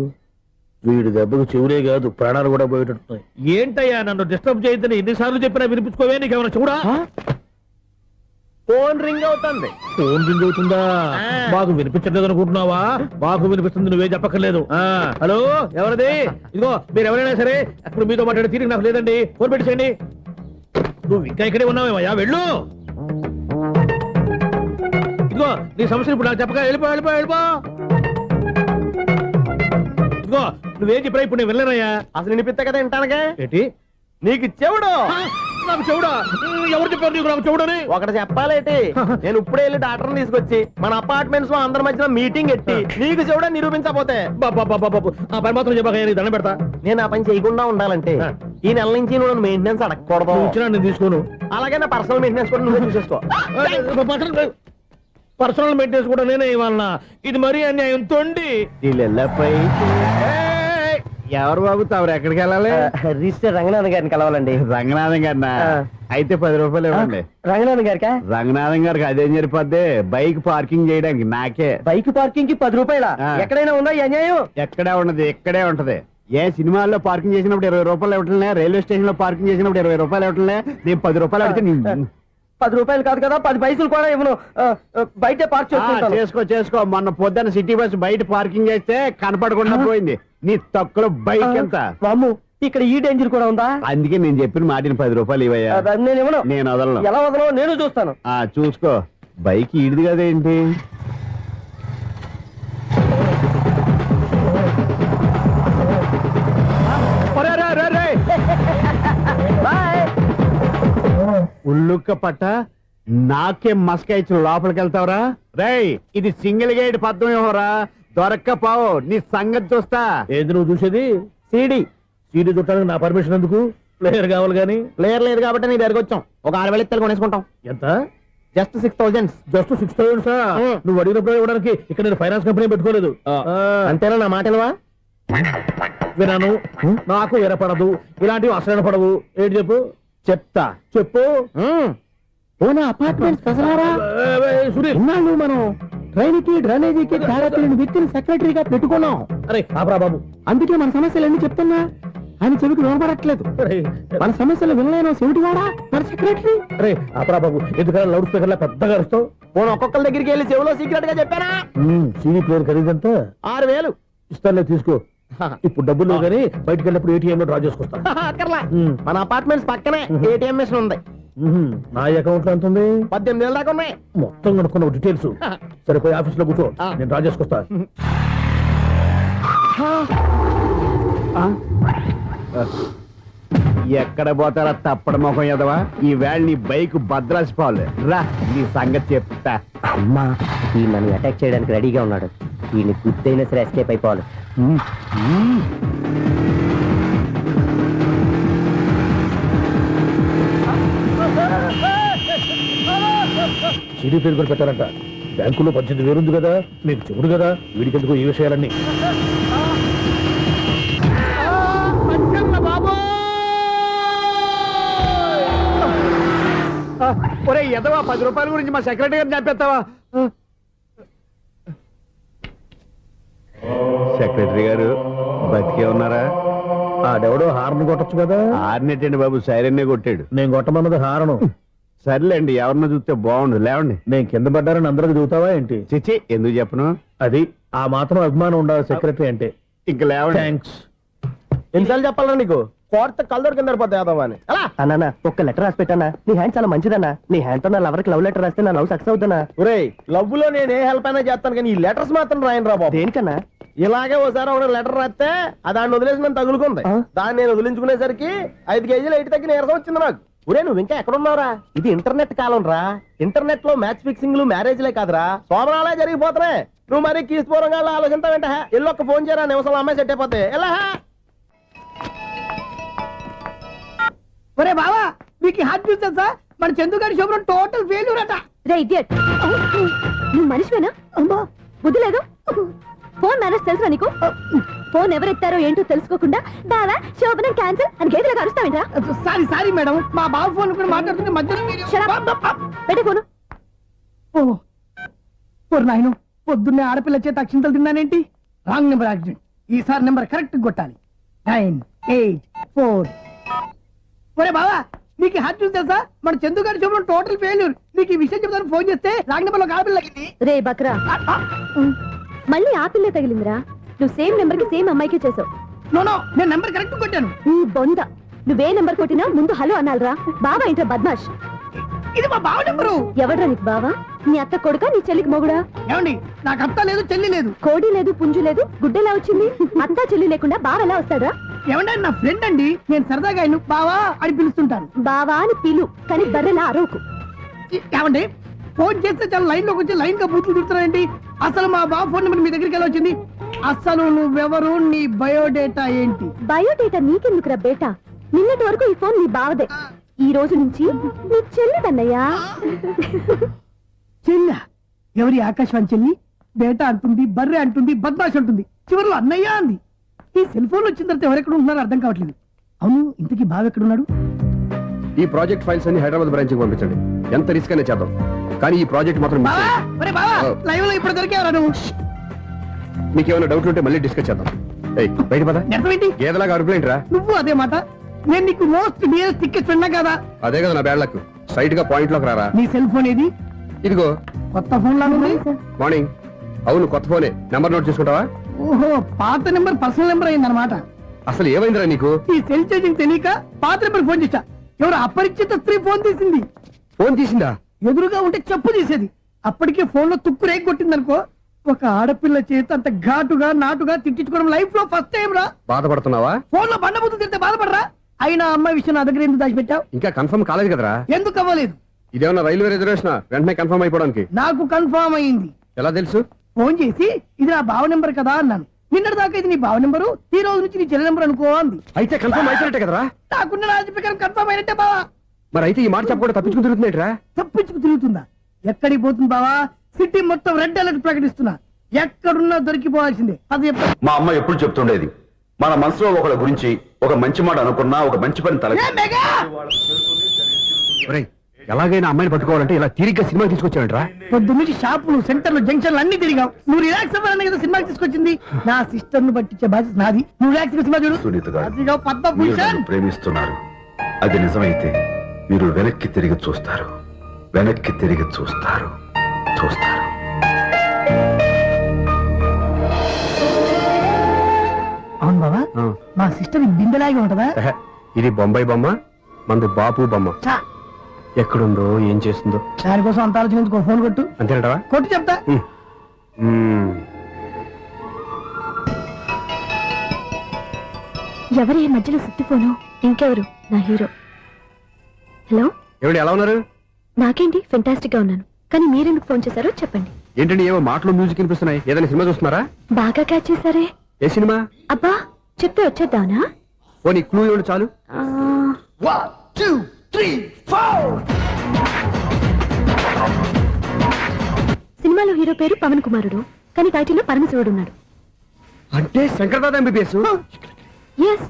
వీడి దెబ్బకు చెవులే కాదు, ప్రాణాలు కూడా పోయేటట్టున్నాయి. ఏంటయ్యా, నన్ను డిస్టర్బ్ చేయొద్దని ఎన్నిసార్లు చెప్పినా వినిపించుకోవే? నీకేమైనా చూడా? ఫోన్ రింగ్ అవుతుంది. ఫోన్ రింగ్ అవుతుందా? మాకు వినిపించట్లేదు అనుకుంటున్నావా? మాకు వినిపిస్తుంది, నువ్వే చెప్పక్కర్లేదు. హలో, ఎవరిది? ఇదిగో మీరు ఎవరైనా సరే ఇప్పుడు మీతో మాట్లాడే తీరిక నాకు లేదండి. ఫోన్ పెట్టేసేయండి. నువ్వు ఇంకా ఇక్కడే ఉన్నావేమయ్యా, వెళ్ళు. ఇదిగో నీ సమస్యలు ఇప్పుడు నాకు చెప్పక వెళ్ళిపో వెళ్ళిపో వెళ్ళిపో. ఇదిగో నువ్వేం చెప్పరా ఇప్పుడు నేను వెళ్ళానయ్యా. అసలు వినిపిస్తా కదా వింటానగా. ఏంటి నీకు చెవుడు? నాకు చెవుడా? ఎవరు చెప్పారు నీకు నాకు చెవుడని? ఒకటి చెప్పాలేటి, నేను ఇప్పుడే వెళ్ళి డాక్టర్ని తీసుకొచ్చి మన అపార్ట్మెంట్స్ లో అందరి మధ్యన మీటింగ్ ఎట్టి నీకు చెవుడని నిరూపించకపోతే ఆ పని మాత్రం చెప్పక నీకు దండం పెడతా. నేను ఆ పని చేయకుండా ఉండాలంటే ఈ నెల నుంచి నువ్వు మెయింటెనెన్స్ అడగకూడదు. ఇచ్చినా నేను తీసుకోను. అలాగే నా పర్సనల్ మెయింటెనెన్స్ కూడా నువ్వే చూసేసుకో. పర్సనల్ మెయింటెనెన్స్ కూడా నేనే ఇవ్వాలన్నా? ఇది మరీ అన్యాయం తోండి. ఎవరు బాబు తమరు ఎక్కడికి వెళ్ళాలి? రిజిస్టర్ రంగనాథ్ గారిని కలవాలండి. రంగనాథం గారినా? అయితే 10 రూపాయలు ఇవ్వండి. రంగనాథ్ గారికా? రంగనాథం గారికి అదేం సరిపోద్ది, బైక్ పార్కింగ్ చేయడానికి నాకే. బైక్ పార్కింగ్ కి 10 రూపాయల? ఎక్కడైనా ఉందా ఈ అన్యాయం? ఎక్కడే ఉండదు, ఇక్కడే ఉంటది. ఏ సినిమాల్లో పార్కింగ్ చేసినప్పుడు 20 రూపాయలు ఇవ్వట్లే, రైల్వే స్టేషన్ లో పార్కింగ్ చేసినప్పుడు 20 రూపాయలు ఇవ్వట్లే. నేను 10 రూపాయలు అడిగితే 10 రూపాయలు కాదు కదా, 10 పైసలు కూడా ఇవ్వను. బయట పార్క్ చేసుకుంటాను. చేసుకో. మొన్న పొద్దున్న సిటీ బస్ బయట పార్కింగ్ చేస్తే కనపడకుండా పోయింది. నీ తక్కువ బైక్ ఎంత? మాము ఇక్కడ ఈ డేంజర్ కూడా ఉందా? అందుకే నేను చెప్పిన మాటిని 10 రూపాయలు ఇవ్వయ్యా. నేను ఇవ్వను. నేను వదలను. ఎలా వదలవు నేను చూస్తాను. చూసుకో. బైక్ ఈడిది కదేంటి? ఉల్లుక్క పట్ట నాకే మస్కా ఇచ్చిన లోపలికి వెళ్తావరా? రేయ్, ఇది సింగిల్ గేట్ పద్మం ఇవ్వరా, దొరక్కపోవు నీ సంగతి చూస్తా. ఏది నువ్వు చూసేది? సీడీ చుట్టానికి నా పర్మిషన్ ఎందుకు? ప్లేయర్ కావాలి గానీ. ప్లేయర్ లేదు కాబట్టి నీ దగ్గరకు వచ్చాం. ఒక 6,000 ఇత్తలు కొనేసుకుంటాం. ఎంత? జస్ట్ 6,000. జస్ట్ 6,000? నువ్వు అడిగినప్పుడు ఇవ్వడానికి ఇక్కడ నేను ఫైనాన్స్ కంపెనీ పెట్టుకోలేదు. అంతేనా? నా మాటలువా? వినాను, నాకు వినపడదు. ఇలాంటివి అసలు వినపడవు. ఏంటి చెప్పు? చెప్తా. చెప్పు. అపార్ట్మెంట్ సునీల్, మనం ట్రైన్కి డ్రైనేజీకి తేడాలని వ్యక్తిని సెక్రటరీగా పెట్టుకున్నాం. అరే ఆపరా బాబు. అందుకే మన సమస్యలన్నీ చెప్తున్నా. ఆయన చెవికి వినపడట్లేదు. మన సమస్యలు వినలేను చెవిటివాడా మన సెక్రటరీ. అరే ఆపరా బాబు, ఎందుకన్నా లౌడ్ స్పీకర్ లా పెద్దగా అరుస్తావు? పోను ఒక్కొక్కరి దగ్గరికి వెళ్ళి చెవిలో సీక్రెట్ గా చెప్పానా? CD player ఖరీదంతా 6,000. ఇస్తానులే, తీసుకో. ఇప్పుడు డబ్బులు లేవు కానీ బయటకు వెళ్ళినప్పుడు ఏటీఎం లో డ్రా చేసుకొస్తా. అక్కర్లా, మన అపార్ట్మెంట్స్ పక్కనే ఏటీఎం మిషన్ ఉంది. నా అకౌంట్ లో ఎంత ఉంది? 18,000 దాకా ఉన్నాయి. మొత్తం కనుక్కున్న డీటెయిల్స్. సరిపోయి ఆఫీస్ లో కూర్చో, నేను డ్రా చేసుకొస్తా. ఎక్కడ పోతారా తప్పడ మొఖం ఎదవా? ఈ వేళ నీ బైక్ భద్రాసి పోవాలి. రా, నీ సంగతి చెప్తా. అమ్మా, ఈ నన్ను అటాక్ చేయడానికి రెడీగా ఉన్నాడు. ఈయన గుద్దైనా సరే ఎస్కేప్ అయిపోవాలి. సీడీ పేరు కూడా పెట్టారంట. బ్యాంకులో 18,000 ఉంది కదా, మీకు చెవుడు కదా, వీడికి ఎందుకు ఈ విషయాలన్నీ? ఒరే ఎదవా, 10 రూపాయల గురించి మా సెక్రటరీ గారిని చంపేస్తావా? సెక్రటరీ గారు బతికే ఉన్నారా? ఆడెవడో హార్న్ కొట్టచ్చు కదా. ఆరినట్టండి బాబు, సైరన్నే కొట్టాడు. నేను కొట్టమన్నది హారను. సర్లేండి, ఎవరన్నా చూస్తే బాగుండు. లేవండి. నేను కింద పడ్డారని అందరికి చూతావా ఏంటి? చిచ్చి, ఎందుకు చెప్పను? అది ఆ మాత్రం అభిమానం ఉండాలి సెక్రటరీ అంటే. ఇంక లేవండి. థ్యాంక్స్. ఎన్నిసార్లు చెప్పాలా నీకు? కోర్త కలర్ కింద పడిపోతాయి యాదవాని. అన్నా ఒక్క లెటర్ రాసి పెట్టానా? నీ హ్యాండ్ చాలా మంచిదన్నా. నీ హ్యాండ్ తో నా లవర్కి లవ్ లెటర్ రాస్తే నా లవ్ సక్సెస్ అవుతానా? ఒరేయ్, లవ్ లో నేను ఏ హెల్ప్ అయినా చేస్తాను కానీ ఈ లెటర్స్ మాత్రం రాయను రా బాబు. దేనికన్నా? ఇలాగే ఓసారి ఒక లెటర్ రాస్తే దాన్ని వదిలేసి నన్ను తగులుకుంది. దాన్ని నేను వదిలించుకునేసరికి 5 కేజీలు 8 తగ్గి నీరసం వచ్చింది నాకు. ఒరే నువ్వు ఇంకా ఎక్కడున్నావురా? ఇది ఇంటర్నెట్ కాలం రా. ఇంటర్నెట్ లో మ్యాచ్ ఫిక్సింగ్లు మ్యారేజ్లే కాదురా, సోమరాలే జరిగిపోతున్నాయి. నువ్వు మరి కీస్పూరంగా ఆలోచించావంట. ఎల్లొక్క ఫోన్ చేయరా, నిమిషంలో అమ్మాయి సెట్ అయిపోతే. ఎలా ఒరే బావా, మీకు హార్ట్ న్యూస్ తెలుసా? మన చందుగారి శుభ్రం టోటల్ ఫెయిల్యూర్ అట. రే ఇడియట్, నువ్వు మనిషివేనా? అమ్మా బుద్ధి లేదు. ఫోన్ మేనేజ్ తెలుసా నీకు? ఫోన్ ఎవరెత్తారో ఏంటో తెలుసుకోకుండా బావా శోభనం క్యాన్సిల్ అని గేదెలకు అరుస్తావేంట్రా? సారీ సారీ మేడం, మా బావ ఫోన్ కూడా మాట్లాడుతుంటే మధ్యలో మీరు పెట్టే ఫోను. ఓ నాయను, పొద్దున్నే ఆడపిల్ల చేత అక్షింతలు తిన్నానేంటి? Wrong number accident. ఈసారి నెంబర్ కరెక్ట్ కొట్టాలి. 9, 8, 4. ఒరే బావా, నీకు హార్ట్ న్యూస్ తెలుసా? మన చందు గారి శుభ్రం టోటల్ ఫెయిల్యూర్. నీకు ఈ విషయం చెప్తాను ఫోన్ చేస్తే రాంగ్ నెంబర్ లో ఆడపిల్ల తగ్గింది. రే బక్రా, మళ్ళీ ఆ పిల్లే తగిలిందిరా. నువ్వు సేమ్ నెంబర్ కి సేమ్ అమ్మాయికే చేసావు. నో, నేను నెంబర్ కరెక్ట్ కొట్టాను. నీ బొంద, నువ్వే నెంబర్ కొట్టినా ముందు హలో అనాలరా. బావా ఏంట్రా బద్మాష్? ఇది మా బావ నెంబరు. ఎవడ్రా నీకు బావా? నీ అత్త కొడుకా, నీ చెల్లికి మొగుడా? ఏమండి, నాకు అత్త లేదు, చెల్లి లేదు. కోడి లేదు, పుంజు లేదు, గుడ్డెలా వచ్చింది? అత్త చెల్లి లేకుండా బావ ఎలా వస్తాడా? ఏమండి, నా ఫ్రెండ్ అండి. నేను సరదాగా ఆయన బావా అని పిలుస్తుంటాను. బావా అని పిలు, కానీ బర్రెలా అరవకు. ఏమండి, ఫోన్ చేస్తే చాలా లైన్ లోకి వచ్చి లైన్ గా బూతులు తిడుతున్నాయండి. అసలు మా బావ ఫోన్ నెంబర్ మీ దగ్గరికి ఎలా వచ్చింది? అసలు నువ్వెవరు, నీ బయోడేటా ఏంటి? బయోడేటా నీకెందుకురా బేటా? నిన్నటి వరకు ఈ ఫోన్ నీ బావదే, ఈ రోజు నుంచి నీ చెల్లిదన్నయ్యా. చెల్ల ఎవరి? ఆకాశవాణి చెల్లి. బేటా అంటుంది, బర్రె అంటుంది, బద్మాష్ అంటుంది, చివరిలో అన్నయ్య అంది. ఈ సెల్ ఫోన్ వచ్చిన తర్వాత ఎవరెక్కడ ఉంటున్నారో అర్థం కావట్లేదు. అవును, ఇంతకీ బావ ఎక్కడున్నాడు? ఈ ప్రాజెక్ట్ ఫైల్స్ అన్ని హైదరాబాద్ బ్రాంచ్ కి పంపించండి. ఎంత రిస్క్ అయినా చేద్దాం, కానీ ఈ ప్రాజెక్ట్ మాత్రం miss బావా, చేయొద్దు. ఒరే బావా, లైవ్ లో ఇప్పుడు దొరికేవరా నువ్వు? మీకు ఏమైనా డౌట్లు ఉంటే మళ్ళీ డిస్కస్ చేద్దాం. ఏయ్, బయట పద. నెరవేంటి? గేదలాగా అరుపులేంట్రా? నువ్వు అదే మాట. నేను నీకు మోస్ట్ డియరెస్ట్ టికెట్స్ ఉన్నా కదా. అదే కదా నా బ్యాడ్ లక్. స్ట్రైట్ గా పాయింట్ లోకి రారా. నీ సెల్ ఫోన్ ఏది? ఇదిగో. కొత్త ఫోన్ లాగా ఉంది. మార్నింగ్. అవును, కొత్త ఫోనే. నెంబర్ నోట్ చేసుకుంటావా? ఓహో, పాత నెంబర్ పర్సనల్ నెంబర్ అయిందన్నమాట. అసలు ఏమైందిరా నీకు? ఈ సెల్ చేంజింగ్ తెలియక పాత నెంబర్ ఫోన్ చేశా. ఎవరు అపరిచిత స్త్రీ ఫోన్ తీసింది. ఫోన్ తీసిందా? ఎదురుగా ఉంటే చెప్పు తీసేది. అప్పటికే ఫోన్ లో తుక్కు రేగి కొట్టింది అనుకో. ఒక ఆడపిల్ల చేత అంత ఘాటుగా నాటుగా తిట్టించుకోవడం లైఫ్ లో ఫస్ట్ టైం రా. బాధపడుతున్నావా? ఫోన్ లో బండబుద్ధులు తింటే బాధపడరా? అయినా అమ్మాయి విషయం నా దగ్గర ఎందుకు దాచిపెట్టావు? ఇంకా కన్ఫర్మ్ కాలేదు కదరా. ఎందుకు అవ్వలేదు? ఇదేమన్నా రైల్వే రిజర్వేషన్? వెంటనే కన్ఫర్మ్ అయిపోవడానికి. నాకు కన్ఫర్మ్ అయింది. ఎలా తెలుసు? ఫోన్ చేసి ఇది నా బావ నెంబర్ కదా అన్నాను. నిన్నటి దాకా ఇది నీ బావ నెంబరు, ఈ రోజు నుంచి నీ చెల్లి నెంబర్ అనుకో అంది. అయితే కన్ఫర్మ్ అయిపోయినట్టే కదరా. నాకున్న రాజు ప్రకారం కన్ఫర్మ్ అయినట్టే బావా. మరి అయితే ఈ మాట చెప్పకుండా తప్పించుకుని తిరుగుతున్నట్రా? తప్పించుకు తిరుగుతుందా? ఎక్కడికి పోతుంది బావా? సిటీ మొత్తం రెడ్ అలర్ట్ ప్రకటిస్తున్నా. ఎక్కడున్నా దొరికిపోవాల్సిందే. అది మా అమ్మ ఎప్పుడు చెప్తుండేది, మన మనసులో ఒకళ్ళ గురించి ఒక మంచి మాట అనుకున్నా, ఒక మంచి పని తల ఎలాగైనా అమ్మాయిని పట్టుకోవాలంటే ఇలా తిరిగ్గా సినిమా తీసుకొచ్చాడంట్రా. పొద్దు నుంచి షాపులు, సెంటర్లు, జంక్షన్లు అన్ని తిరిగావు. నువ్వు రిలాక్స్ అవ్వాలని కదా సినిమాకి తీసుకొచ్చింది. నా సిస్టర్ ను పట్టించే బాధ్యత నాది. నువ్వు రిలాక్స్ సినిమా చూడు. సునీత గారు, అదిగో మీరు పద్మభూషణ్. నన్ను ప్రేమిస్తున్నారు. అది నిజమైతే మీరు వెనక్కి తిరిగి చూస్తారు, వెనక్కి తిరిగి చూస్తారు, చూస్తారు. అవును బావా, మా సిస్టర్ బిందెలాగే ఉంటదా? ఇది బొంబాయి బొమ్మ, మంది బాపు బొమ్మ. చా, ఎక్కడుందో ఏం చేస్తుందో. దానికోసం అంత ఆలోచించుకో. ఫోన్ కొట్టు. అంతేనటవా? కొట్టు చెప్తా. ఎవరి మధ్యలో సుత్తి ఫోను? ఇంకెవరు? నా హీరో. హలో, ఏమిటి ఎలా ఉన్నారు? నాకేంటి ఫెంటాస్టిక్ గా ఉన్నాను, కానీ మీరెందుకు ఫోన్ చేశారో చెప్పండి. ఏంటండి ఏవో మాటలు మ్యూజిక్ వినిపిస్తున్నాయి? ఏదైనా సినిమా చూస్తున్నారా? బాగా క్యాచ్ చేశారే. ఏ సినిమా? అబ్బా, చెప్తే వచ్చేద్దానా? ఓ నీ క్లూ ఇవ్వండి చాలు. 1, 2, 3, 4. సినిమాలో హీరో పేరు పవన్ కుమారుడు, కానీ టైటిల్లో పరమశివుడు ఉన్నాడు. అంటే శంకర్దాద ఎంబీబీఎస్. ఎస్,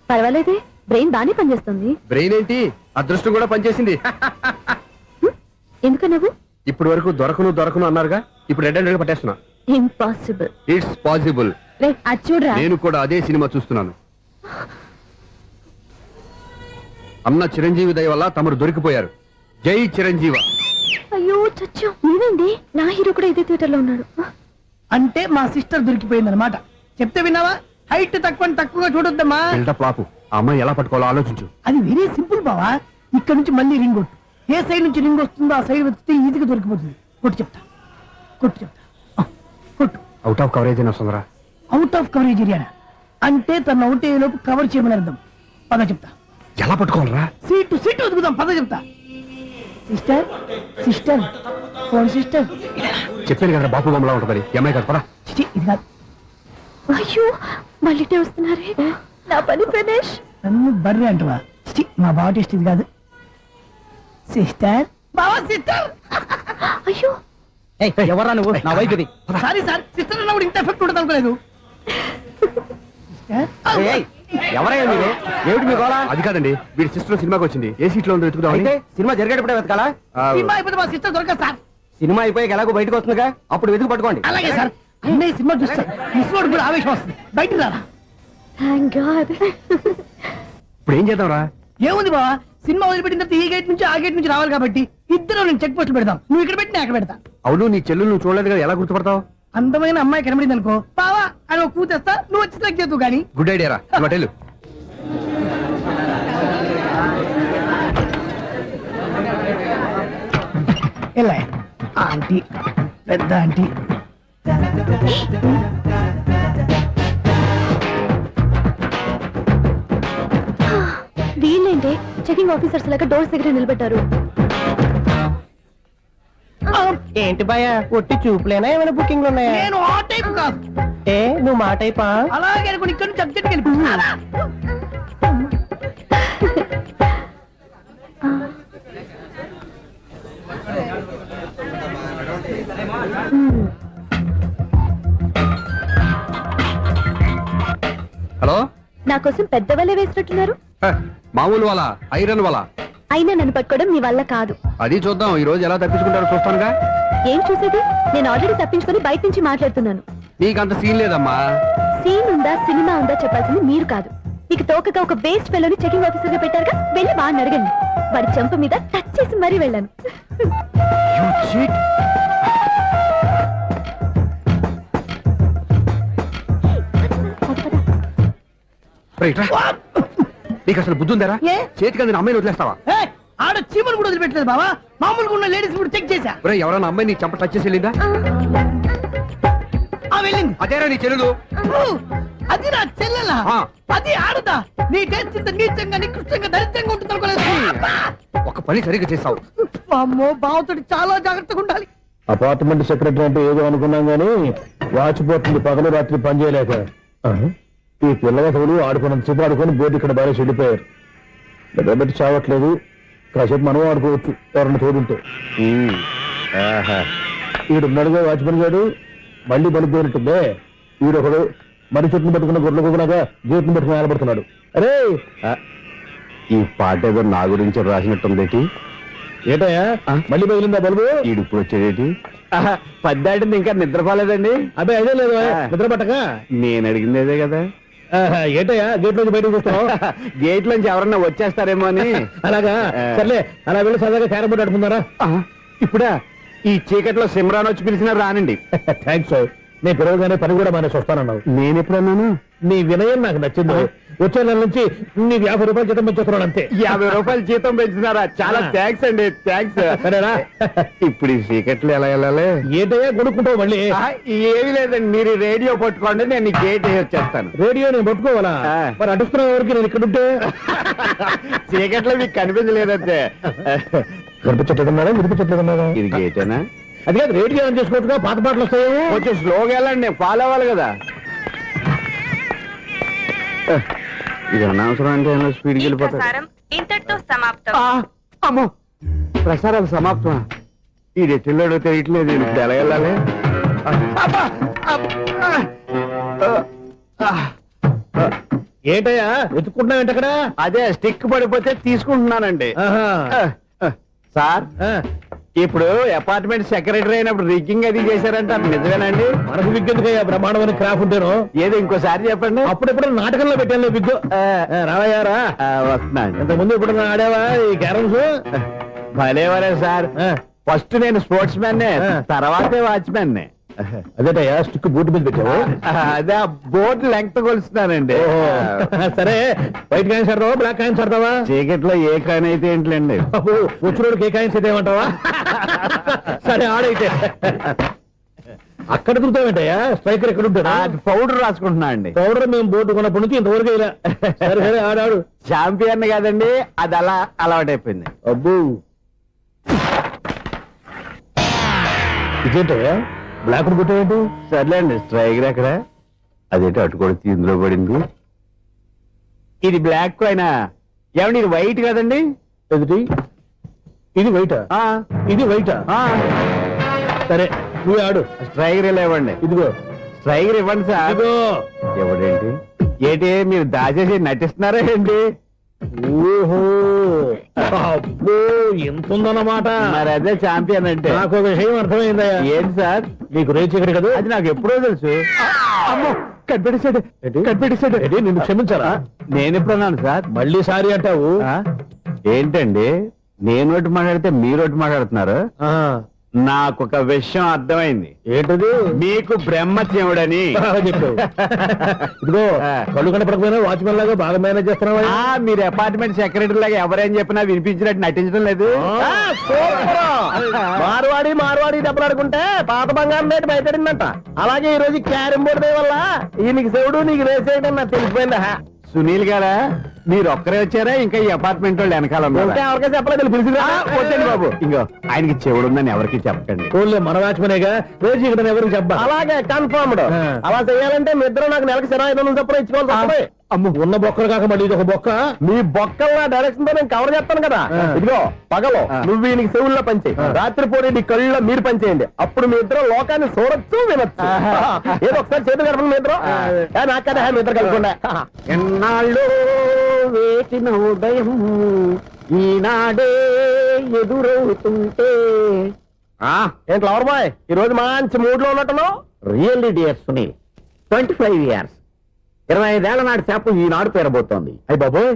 పర్వాలేదే, బ్రెయిన్ బానే పనిచేస్తుంది. బ్రెయిన్ ఏంటి, అదృష్టం కూడా పనిచేసింది. ఎందుకన్నావు? ఇప్పటి వరకు దొరకను అన్నారుగా, ఇప్పుడు రెడ్ హ్యాండెడ్ గా పట్టేస్తున్నా. ఇంపాసిబుల్. It's possible. అది చూడరా. నేను కూడా అదే సినిమా చూస్తున్నాను. అన్న చిరంజీవి దయ వల్ల తమరు దొరికిపోయారు. జై చిరంజీవ. అయ్యో చచ్చు, నేనండి, నా హీరో కూడా ఇదే థియేటర్ లో ఉన్నాడు. అంటే మా సిస్టర్ దొరికిపోయింది అనమాట. చెప్తే విన్నావా? హైట్ తక్కువగా చూడొద్దమ్మా. బిల్డప్ లాపు. ఆ అమ్మాయి ఎలా పట్టుకోవాలో ఆలోచించు. అది వెరీ సింపుల్ బావా. ఇక్కడ నుంచి మళ్ళీ రింగ్ కొట్టు. ఏ సైడ్ నుంచి రింగ్ వస్తుందో ఆ సైడ్ వెతికితే ఈజీగా దొరికిపోతుంది. కొట్టు చెప్తా. కొట్టు. అవుట్ ఆఫ్ కవరేజ్ అయినా వస్తుందరా? అవుట్ ఆఫ్ కవరేజ్ ఏరియా అంటే తన అవుట్ అయ్యేలోపు కవర్ చేయమని అర్థం. పద చెప్తా. ఎలా పట్టుకోవాలరా? సీటు సీటు వదుకుదాం పద చెప్తా. సిస్టర్ సిస్టర్ ఫోన్ సిస్టర్ చెప్పాను కదా బాపు బొమ్మలా ఉంటుంది. అమ్మాయి కదా పరా. ఇది కాదు. అయ్యో మళ్ళీ ఇటే వస్తున్నారే. నా పని ఫినిష్. నన్ను బర్రె అంటవా? మా బావ టేస్ట్ ఇది కాదు. సిస్టర్ బావా సిస్టర్. అయ్యో ఎవరా నువ్వు? నా వైపు ఇది. సారీ సార్, సిస్టర్ అన్నప్పుడు ఇంత ఎఫెక్ట్ ఉండదు అనుకోలేదు. ఎవరయ్యా మీరు? ఏమిటి మీ గోళ? అది కాదండి, వీడి సిస్టర్ సినిమాకి వచ్చింది. ఏ సీట్ లో ఉందో వెతుకుదాం. అయితే సినిమా జరిగేటప్పుడే వెతకాలా? సినిమా అయిపోతే మా సిస్టర్ దొరకదు సార్. సినిమా అయిపోయాక ఎలాగో బయటకు వస్తుందిగా, అప్పుడు వెతుకు పట్టుకోండి. అలాగే సార్. అన్నయ్య సినిమా చూస్తారు, మిస్వాడు కూడా ఆవేశం వస్తుంది. బయట రారా. Thank God. ఇప్పుడు ఏం చేద్దాంరా? ఏముంది బావా, సినిమా వదిలిపెట్టిన తర్వాత ఈ గేట్ నుంచి ఆ గేట్ నుంచి రావాలి కాబట్టి ఇద్దరు నేను చెక్ పోస్టులు పెడతాం. నువ్వు ఇక్కడ పెట్టి నేను అక్కడ పెడతా. అవును, నీ చెల్లు నువ్వు చూడలేదు కదా, ఎలా గుర్తుపడతావు? అందమైన అమ్మాయి కనబడింది అనుకో, బావా అని ఒక కూతేస్తా, నువ్వు వచ్చి సెలెక్ట్ చేద్దు కానీ. గుడ్ ఐడియా రా. హోటల్ ఎలా ఆంటీ, పెద్ద ఆంటీ. వీళ్ళేంటే చెకింగ్ ఆఫీసర్స్ లాగా డోర్స్ దగ్గర నిలబెట్టారు. ఏంటి భయ ఒట్టి చూపులేనా ఏమైనా బుకింగ్లు ఉన్నాయా? నేను ఆ టైప్ కాదు. ఏ నువ్వు మా టైపా? అలాగే అనుకుని ఇక్కడ నుంచి అర్జెంట్కి వెళ్ళిపోతున్నా. హలో, నా కోసం పెద్ద వలే వేసినట్టున్నారు. మామూలు వాళ్ళ ఐరన్ వాళ్ళ. అయినా నన్ను పట్టుకోవడం మీ వల్ల కాదు. అది చూద్దాం, ఈ రోజు ఎలా తప్పించుకుంటారో చూస్తానుగా. ఏం చూసేది? నేను ఆల్రెడీ తప్పించుకొని బయట నుంచి మాట్లాడుతున్నాను. నీకంత సీన్ లేదమ్మా. సీన్ ఉందా సినిమా ఉందా చెప్పాల్సింది మీరు కాదు. మీకు తోకగా ఒక బేస్ట్ ఫెలోని చెకింగ్ ఆఫీసర్ గా పెట్టారుగా, వెళ్ళి వాడిని అడగండి. వాడి చెంప మీద టచ్ చేసి మరీ వెళ్ళాను. నీకు అసలు బుద్ధి ఉందారా? ఏ? చేతికి అందిన అమ్మాయిని వదిలేస్తావా? ఏయ్, ఆడ చీమలు కూడా వదిలిపెట్టలేదు బావా. మామూలుగా ఉన్న లేడీస్ కూడా చెక్ చేశా. ఎవరైనా అమ్మాయి నీ చంప టచ్ చేసి వెళ్ళిందా? ఆ వెళ్ళింది. అదేరా నీ చెల్లెలు. అది నా చెల్లెలా? ఆ. అది ఆడదా? నీ టేస్ట్ ఇంత నీచంగా నికృష్టంగా దరిద్రంగా ఉంటుంది అనుకోలేదు. ఒక పని సరిగ్గా చేస్తావు. అమ్మో, బావతోటి చాలా జాగ్రత్తగా ఉండాలి. అపార్ట్మెంట్ సెక్రటరీ అంటే ఏదో అనుకున్నాం గానీ వాచిపోతుంది పగలు రాత్రి పని చేయలేక. ఈ పిల్లగతులు ఆడుకున్నంత సేపు ఆడుకొని బోర్డు ఇక్కడ బాగా చెడిపోయారు. నిద్రబెట్టి చావట్లేదు. కాసేపు మనం ఆడుకోవచ్చు ఎవరన్నా తోడుంటే. ఈడున్నాడుగా వాచ్మెన్ గారు, మళ్ళీ బలికి పోయినట్టుందే. ఈడొకడు మరి చెట్టును పట్టుకున్న గొడ్ల కుక్కలాగా గేట్ను పట్టుకుని నిలబడుతున్నాడు. అరే, ఈ పాట ఏదో నా గురించి రాసినట్టుంది. ఏటయ్యా మళ్ళీ పగిలిందా బల్బు? ఈడు ఇప్పుడు వచ్చేదేటి? పద్దాటింది ఇంకా నిద్రపోలేదండి. అదే అదే లేదు నిద్ర పట్టక. నేను అడిగింది అదే కదా. ఏటయ్యా గేట్ నుంచి బయటకు చూస్తావు? గేట్ లోంచి ఎవరన్నా వచ్చేస్తారేమో అని. అలాగా, సర్లే అలా వెళ్ళి సరదాగా క్యారం బోర్డు ఆడుకుందారా? ఇప్పుడా? ఈ చీకట్లో సిమ్రాన్ వచ్చి పిలిచినా రానండి. థ్యాంక్స్. నేను పిలవగానే పని కూడా మానేసి వస్తానన్నావు. నేను ఎప్పుడన్నాను? నీ వినయం నాకు నచ్చింది. వచ్చే నెల నుంచి నీ 50 రూపాయలు జీతం పెంచుతున్నాను అంతే. 50 రూపాయలు జీతం పెంచుతున్నారా? చాలా థ్యాంక్స్ అండి, థ్యాంక్స్. సరేనా? ఇప్పుడు ఈ చీకట్లు ఎలా వెళ్ళాలి? ఏంటయ్యా కొనుక్కుంటావు మళ్ళీ? ఏమీ లేదండి, మీరు రేడియో పట్టుకోండి, నేను గేట్ వచ్చేస్తాను. రేడియో నేను పట్టుకోవాలా? మరి అడుస్తున్న వరకు నేను ఇక్కడ ఉంటే చీకట్లో మీకు కనిపించలేదంటే. కనిపించట్లేదన్నారా వినిపించట్లేదన్నారా? ఇది గేటేనా? అది కాదు, రేడియో ఆన్ చేసుకోవచ్చుగా, పాత పాటలు వస్తాయేమో. కొంచెం స్లోగా వెళ్ళండి, నేను ఫాలో అవ్వాలి కదా. ఇది అనవసరం అంటే స్పీడ్కి వెళ్ళిపోతాడు. ఇంతటితో సమాప్తం. అమ్మో, ప్రసారాలు సమాప్తం. ఈ రెట్టిల్లోడో తెలియట్లేదు, ఇప్పుడు ఎలా వెళ్ళాలి? ఏంటయ్యా వెతుక్కుంటున్నావు ఏంటి అక్కడ? అదే స్టిక్ పడిపోతే తీసుకుంటున్నానండి. సార్, ఇప్పుడు అపార్ట్మెంట్ సెక్రటరీ అయినప్పుడు రిగ్గింగ్ అది చేశారంటే అది నిజమేనండి? మనకు విగ్గెందుకయ్యా, బ్రహ్మాండమైన క్రాఫ్ ఉంటాను. ఏదో ఇంకోసారి చెప్పండి. అప్పుడెప్పుడు నాటకంలో పెట్టాను విగ్గు. రావయ్యారా? వస్తున్నాను. ఇంతకుముందు ఇప్పుడు ఆడావా ఈ క్యారమ్స్? భలేవరే సార్. ఫస్ట్ నేను స్పోర్ట్స్ మ్యాన్, తర్వాతే వాచ్మెన్. అదేటయ్యా స్టిక్ బూట్ మీద పెట్టావు? అదే బోర్డు లెంగ్త్ కొలుస్తున్నానండి. సరే, వైట్ కాయిన్స్ ఆడతావా బ్లాక్ కాయిన్స్ ఆడతావా? చీకట్లో ఏ కాయిన్ అయితే ఏంటండి? వచ్చినోడికి ఏ కాయిన్స్ అయితే ఏమంటావా? సరే ఆడైతే. అక్కడ తిరుగుతావేంటయ్యా స్ట్రైకర్ ఎక్కడ ఉంటాడా పౌడర్ రాసుకుంటున్నా అండి పౌడర్ మేము బోర్డు కొన్నప్పటి నుంచి ఇంతవరకు ఇలా సరే సరే ఆడాడు చాంపియన్ కాదండి అది అలా అలవాటైపోయింది. అబ్బు ఇదేంటయ్యా బ్లాక్ కొట్టావేంటి సర్లేండి స్ట్రైకర్ ఎక్కడ అదేంటి అటుకొడితే ఇందులో పడింది. ఇది బ్లాక్ అయినా ఏమండి ఇది వైట్ కదండి. ఎదుటి ఇది వైటా ఆ, ఇది వైటా ఆ, సరే నువ్వు ఆడు స్ట్రైకర్ ఇలా ఇవ్వండి. ఇదిగో స్ట్రైకర్ ఇవ్వండి సార్. ఇదిగో ఎవడేంటి ఏంటి మీరు దాచేసి నటిస్తున్నారా ఏంటి? ఓహో అబ్బో ఎంత ఉందన్నమాట మరి అదే చాంపియన్ అంటే. నాకు ఒక విషయం అర్థమైందయ్యా ఏంటి సార్? నీకు రేచి ఇక్కడ కదా అది నాకు ఎప్పుడో తెలుసు. అమ్మో కనిపెట్టేశాడు కనిపెట్టేశాడు నిన్ను క్షమించారా నేను ఎప్పుడన్నాను సార్? మళ్ళీ సారీ అంటావు ఆ? ఏంటండి నేను ఒకటి మాట్లాడితే మీరు ఒకటి మాట్లాడుతున్నారు. ఆ, నాకు ఒక విషయం అర్థమైంది. ఏంటది మీకు బ్రహ్మత్యముడని. బాగా చెప్పావు ఇదిగో కళ్ళు కనపడకపోయినా వాచ్మెన్ లాగా బాగా మేనేజ్ చేస్తున్నావా ఆ, మీరు అపార్ట్మెంట్ సెక్రటరీ లాగా ఎవరేం చెప్పినా వినిపించినట్టు నటించడం లేదు. మార్వాడి దెబ్బలాడుకుంటే పాత బంగారం రేటు బయటడిందంట. అలాగే ఈ రోజు క్యారం బోర్డు దే వల్ల ఈయనకి శివుడు నీకు రేసేయడం నాకు తెలిసిపోయిందా. సునీల్ గారా మీరు ఒక్కరే వచ్చారా ఇంకా ఈ అపార్ట్మెంట్ వాళ్ళు వెనకాల ఉన్నారా? ఇంకా ఎవరికైనా చెప్పలేదు పిలిచిరా. వద్దండి బాబు, ఇంకో ఆయనకి చెవుడుందని ఎవరికి చెప్పకండి. ఓన్లీ మన వాచ్మెనేగా రేచి ఇక్కడ ఎవరికి చెప్పా అలాగే కన్ఫర్మ్డ్. ఆ. అలా చేయాలంటే మీ ఇద్దరు నాకు నెలకు సిరా 500 చొప్పున ఇచ్చుకోవాలి తప్పదు. అమ్మ ఉన్న బొక్కలు కాక మళ్ళీ ఇది ఒక బొక్క మీ బొక్కల్లా డైరెక్షన్ తో నేను కవర్ చేస్తాను కదా. ఆ. ఇదిగో పగలో ఆ. నువ్వు ఈయనకి చెవుల్లో పంచే, రాత్రి పూట నీ కళ్ళలో మీరు పనిచేయండి. అప్పుడు మీ ఇద్దరు లోకాన్ని చూడొచ్చు వినొచ్చు. ఏదో ఒకసారి చేతులు కలపండి మీ ఇద్దరు. నాకు కదా మీ ఇద్దరు కలుపుకుండా. ఎన్నాళ్ళు వేసిన ఉదయం ఈనాడే ఎదురవుతుంటే. ఏంటి లవర్ బాయ్ ఈ రోజు మంచి మూడ్ లో ఉన్నట్టున్నావు. రియల్లీ డియర్ సునీల్ 25 years 25 ఏళ్ల నాటి చేప ఈనాడు పేరబోతోంది. అయ్యి బాబోయ్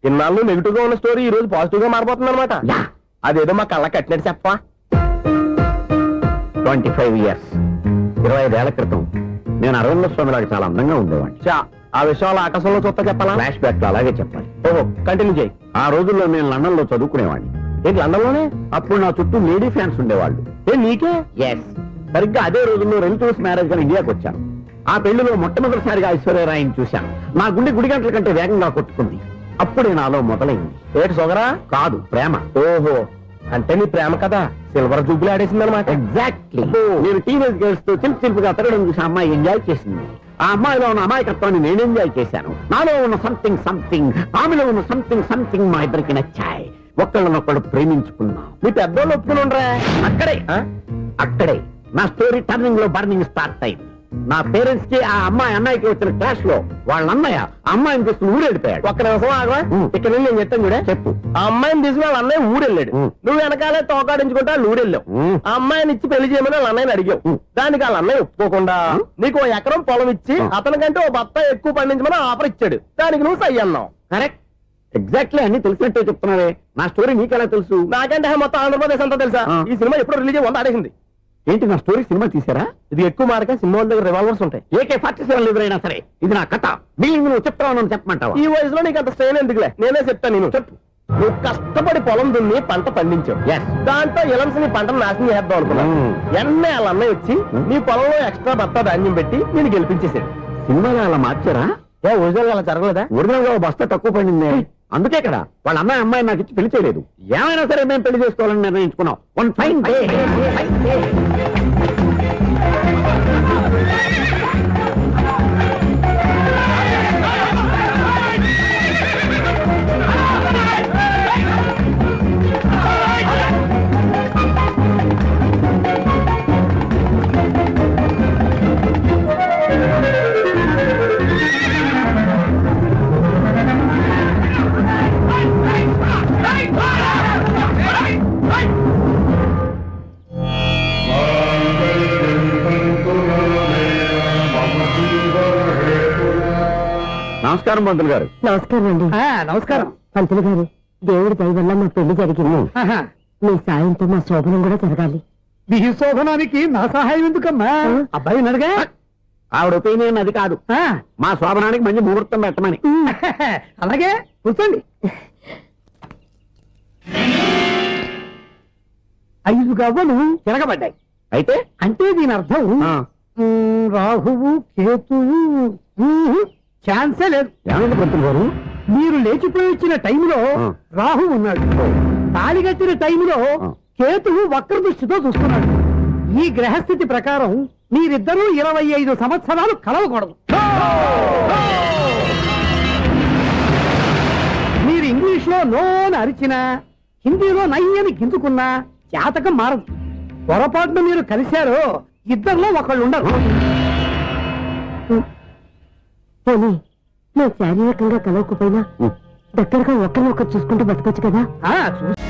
ఇన్నాళ్ళు నెగిటివ్ గా ఉన్న స్టోరీ ఈ రోజు పాజిటివ్ గా మారిపోతుంది అనమాట. యా. అదేదో మా కళ్ళ కట్టినట్టు చెప్పా. 25 years 25 ఏళ్ల క్రితం నేను అరవింద స్వామి లాగా చాలా అందంగా ఉండేవాడిని. చా ఆ విషయాలు ఆకాశంలో చూస్తా చెప్పాలా. ఫ్లాష్ బ్యాక్ లో అలాగే చెప్పాలి. ఓహో కంటిన్యూ చేయి. ఆ రోజుల్లో నేను లండన్ లో చదువుకునేవాడిని. ఏంటి లండన్ లోనే? అప్పుడు నా చుట్టూ లేడీ ఫ్యాన్స్ ఉండేవాళ్ళు. నీకే? ఎస్, సరిగ్గా అదే రోజుల్లో రిలేటివ్స్ మ్యారేజ్ గా ఇండియాకి వచ్చాను. ఆ పెళ్లిలో మొట్టమొదటిసారిగా ఐశ్వర్యరాయని చూశాను. నా గుండె గుడి గంటల కంటే వేగంగా కొట్టుకుంది. అప్పుడే నాలో మొదలైంది. ఏటి సొగరా? కాదు, ప్రేమ. ఓహో అంటే నీ ప్రేమ కదా సిల్వర్ జూబ్లీ ఆడేసింది అనమాట. ఎగ్జాక్ట్లీ. నేను టీనేజ్ గర్ల్స్ తో చిలుపుగా తిరగడం చూసి అమ్మాయి ఎంజాయ్ చేసింది. ఆ అమ్మాయిలో ఉన్న అమాయకత్వాన్ని నేను ఎంజాయ్ చేశాను. నాలో ఉన్న సంథింగ్ ఆమెలో ఉన్న సంథింగ్ మా ఇద్దరికి నచ్చాయి. ఒక్కళ్ళనొక్కడు ప్రేమించుకున్నాం. మీ పెద్దోళ్ళు ఒప్పుకుని ఉండరా? అక్కడే నా స్టోరీ టర్నింగ్ లో బర్నింగ్ స్టార్ట్ అయింది. నా పేరెంట్స్ కి ఆ అమ్మాయి అన్నయ్యకి వచ్చిన క్లాష్ లో వాళ్ళ అన్నయ్య ఆ అమ్మాయిని తీసుకుని ఊరెళ్ళిపోయాడు. ఒక్క నిమిషం ఆగవా. ఇక్కడ నేను చెప్తాను కూడా చెప్పు. ఆ అమ్మాయిని తీసుకుని వాళ్ళ అన్నయ్య ఊరెళ్ళాడు. నువ్వు వెనకాలే తోకాడించుకుంటా ఊరెళ్ళావు. ఆ అమ్మాయిని ఇచ్చి పెళ్లి చేయమని వాళ్ళ అన్నయ్యని అడిగావు. దానికి వాళ్ళ అన్నయ్య ఒప్పుకోకుండా నీకు 1 ఎకరం పొలం ఇచ్చి అతనికంటే 1 బత్త ఎక్కువ పండించమని ఆఫర్ ఇచ్చాడు. దానికి నువ్వు సై అన్నావు. కరెక్ట్, ఎగ్జాక్ట్లీ అన్ని తెలిసినట్టే చెప్తున్నావే. నా స్టోరీ నీకెలా తెలుసు? నాకంటే మొత్తం ఆంధ్రప్రదేశ్ అంతా తెలుసా. ఈ సినిమా ఎప్పుడు రిలీజ్ 100 ఆడేసింది. ఏంటి నా స్టోరీ సినిమా తీసారా? ఇది ఎక్కువ మార్క సినిమా వాళ్ళ దగ్గర రివాల్వర్స్ ఉంటాయి. AK-47 ఎదురైనా సరే ఇది నా కథ. బిల్లింగ్ నువ్వు చెప్తావు చెప్పమంటావా? ఈ వయసులో నీకు అంత స్ట్రెయిన్ ఎందుకులే, నేనే చెప్తాను. నేను చెప్పు. నువ్వు కష్టపడి పొలం దున్ని పంట పండించావు. Yes. దాంతో ఇలమ్స్ నీ పంటను నాశనం చేద్దాం అనుకున్నావు. ఎన్నే వాళ్ళ అన్నయ్య వచ్చి నీ పొలంలో ఎక్స్ట్రా బత్తా ధాన్యం పెట్టి నేను గెలిపించేసాడు. సినిమాలో అలా మార్చారా? ఒరిజినల్ అలా జరగలేదా? ఒరిజినల్ గా బస్తా తక్కువ పడింది. అందుకే కదా వాళ్ళ అమ్మాయి నాకు ఇచ్చి పెళ్లి చేయలేదు. ఏమైనా సరే మేము పెళ్లి చేసుకోవాలని నిర్ణయించుకున్నాం. One fine day. నమస్కారం పంతులు గారు. నమస్కారం అండి. నమస్కారం పంతులు గారు దేవుడి దయ వల్ల మా పెళ్లి జరిగింది. మీ సాయంతో మా శోభనం కూడా జరగాలి. మీ శోభనానికి నా సహాయం ఎందుకమ్మా? అబ్బాయి అడగా ఆవిడ ఒపీనియన్ అది కాదు. మా శోభనానికి మంచి ముహూర్తం పెట్టమని. అలాగే కూర్చోండి. 5 గవ్వలు తిరగబడ్డాయి. అయితే అంటే దీని అర్థం ఆ, రాహువు కేతువు ఛాన్సే లేదు. ఏమైంది పంతులు గారు? మీరు లేచిపోయి వచ్చిన టైంలో ఆ. రాహు ఉన్నాడు, తాళిగట్టిన టైంలో ఆ. కేతువు వక్ర దృష్టితో చూస్తున్నాడు. ఈ గ్రహస్థితి ప్రకారం మీరిద్దరూ 25 సంవత్సరాలు కలవకూడదు. మీరు ఇంగ్లీష్ లో నోని అరిచినా, హిందీలో నయ్యని గింజుకున్నా జాతకం మారదు. పొరపాటున మీరు కలిశారో ఇద్దరిలో ఒకళ్ళు ఉండరు. పోనీ మేము శారీరకంగా కలవకపోయినా దగ్గరగా ఒకరినొకరు చూసుకుంటూ బతకొచ్చు కదా. చూసి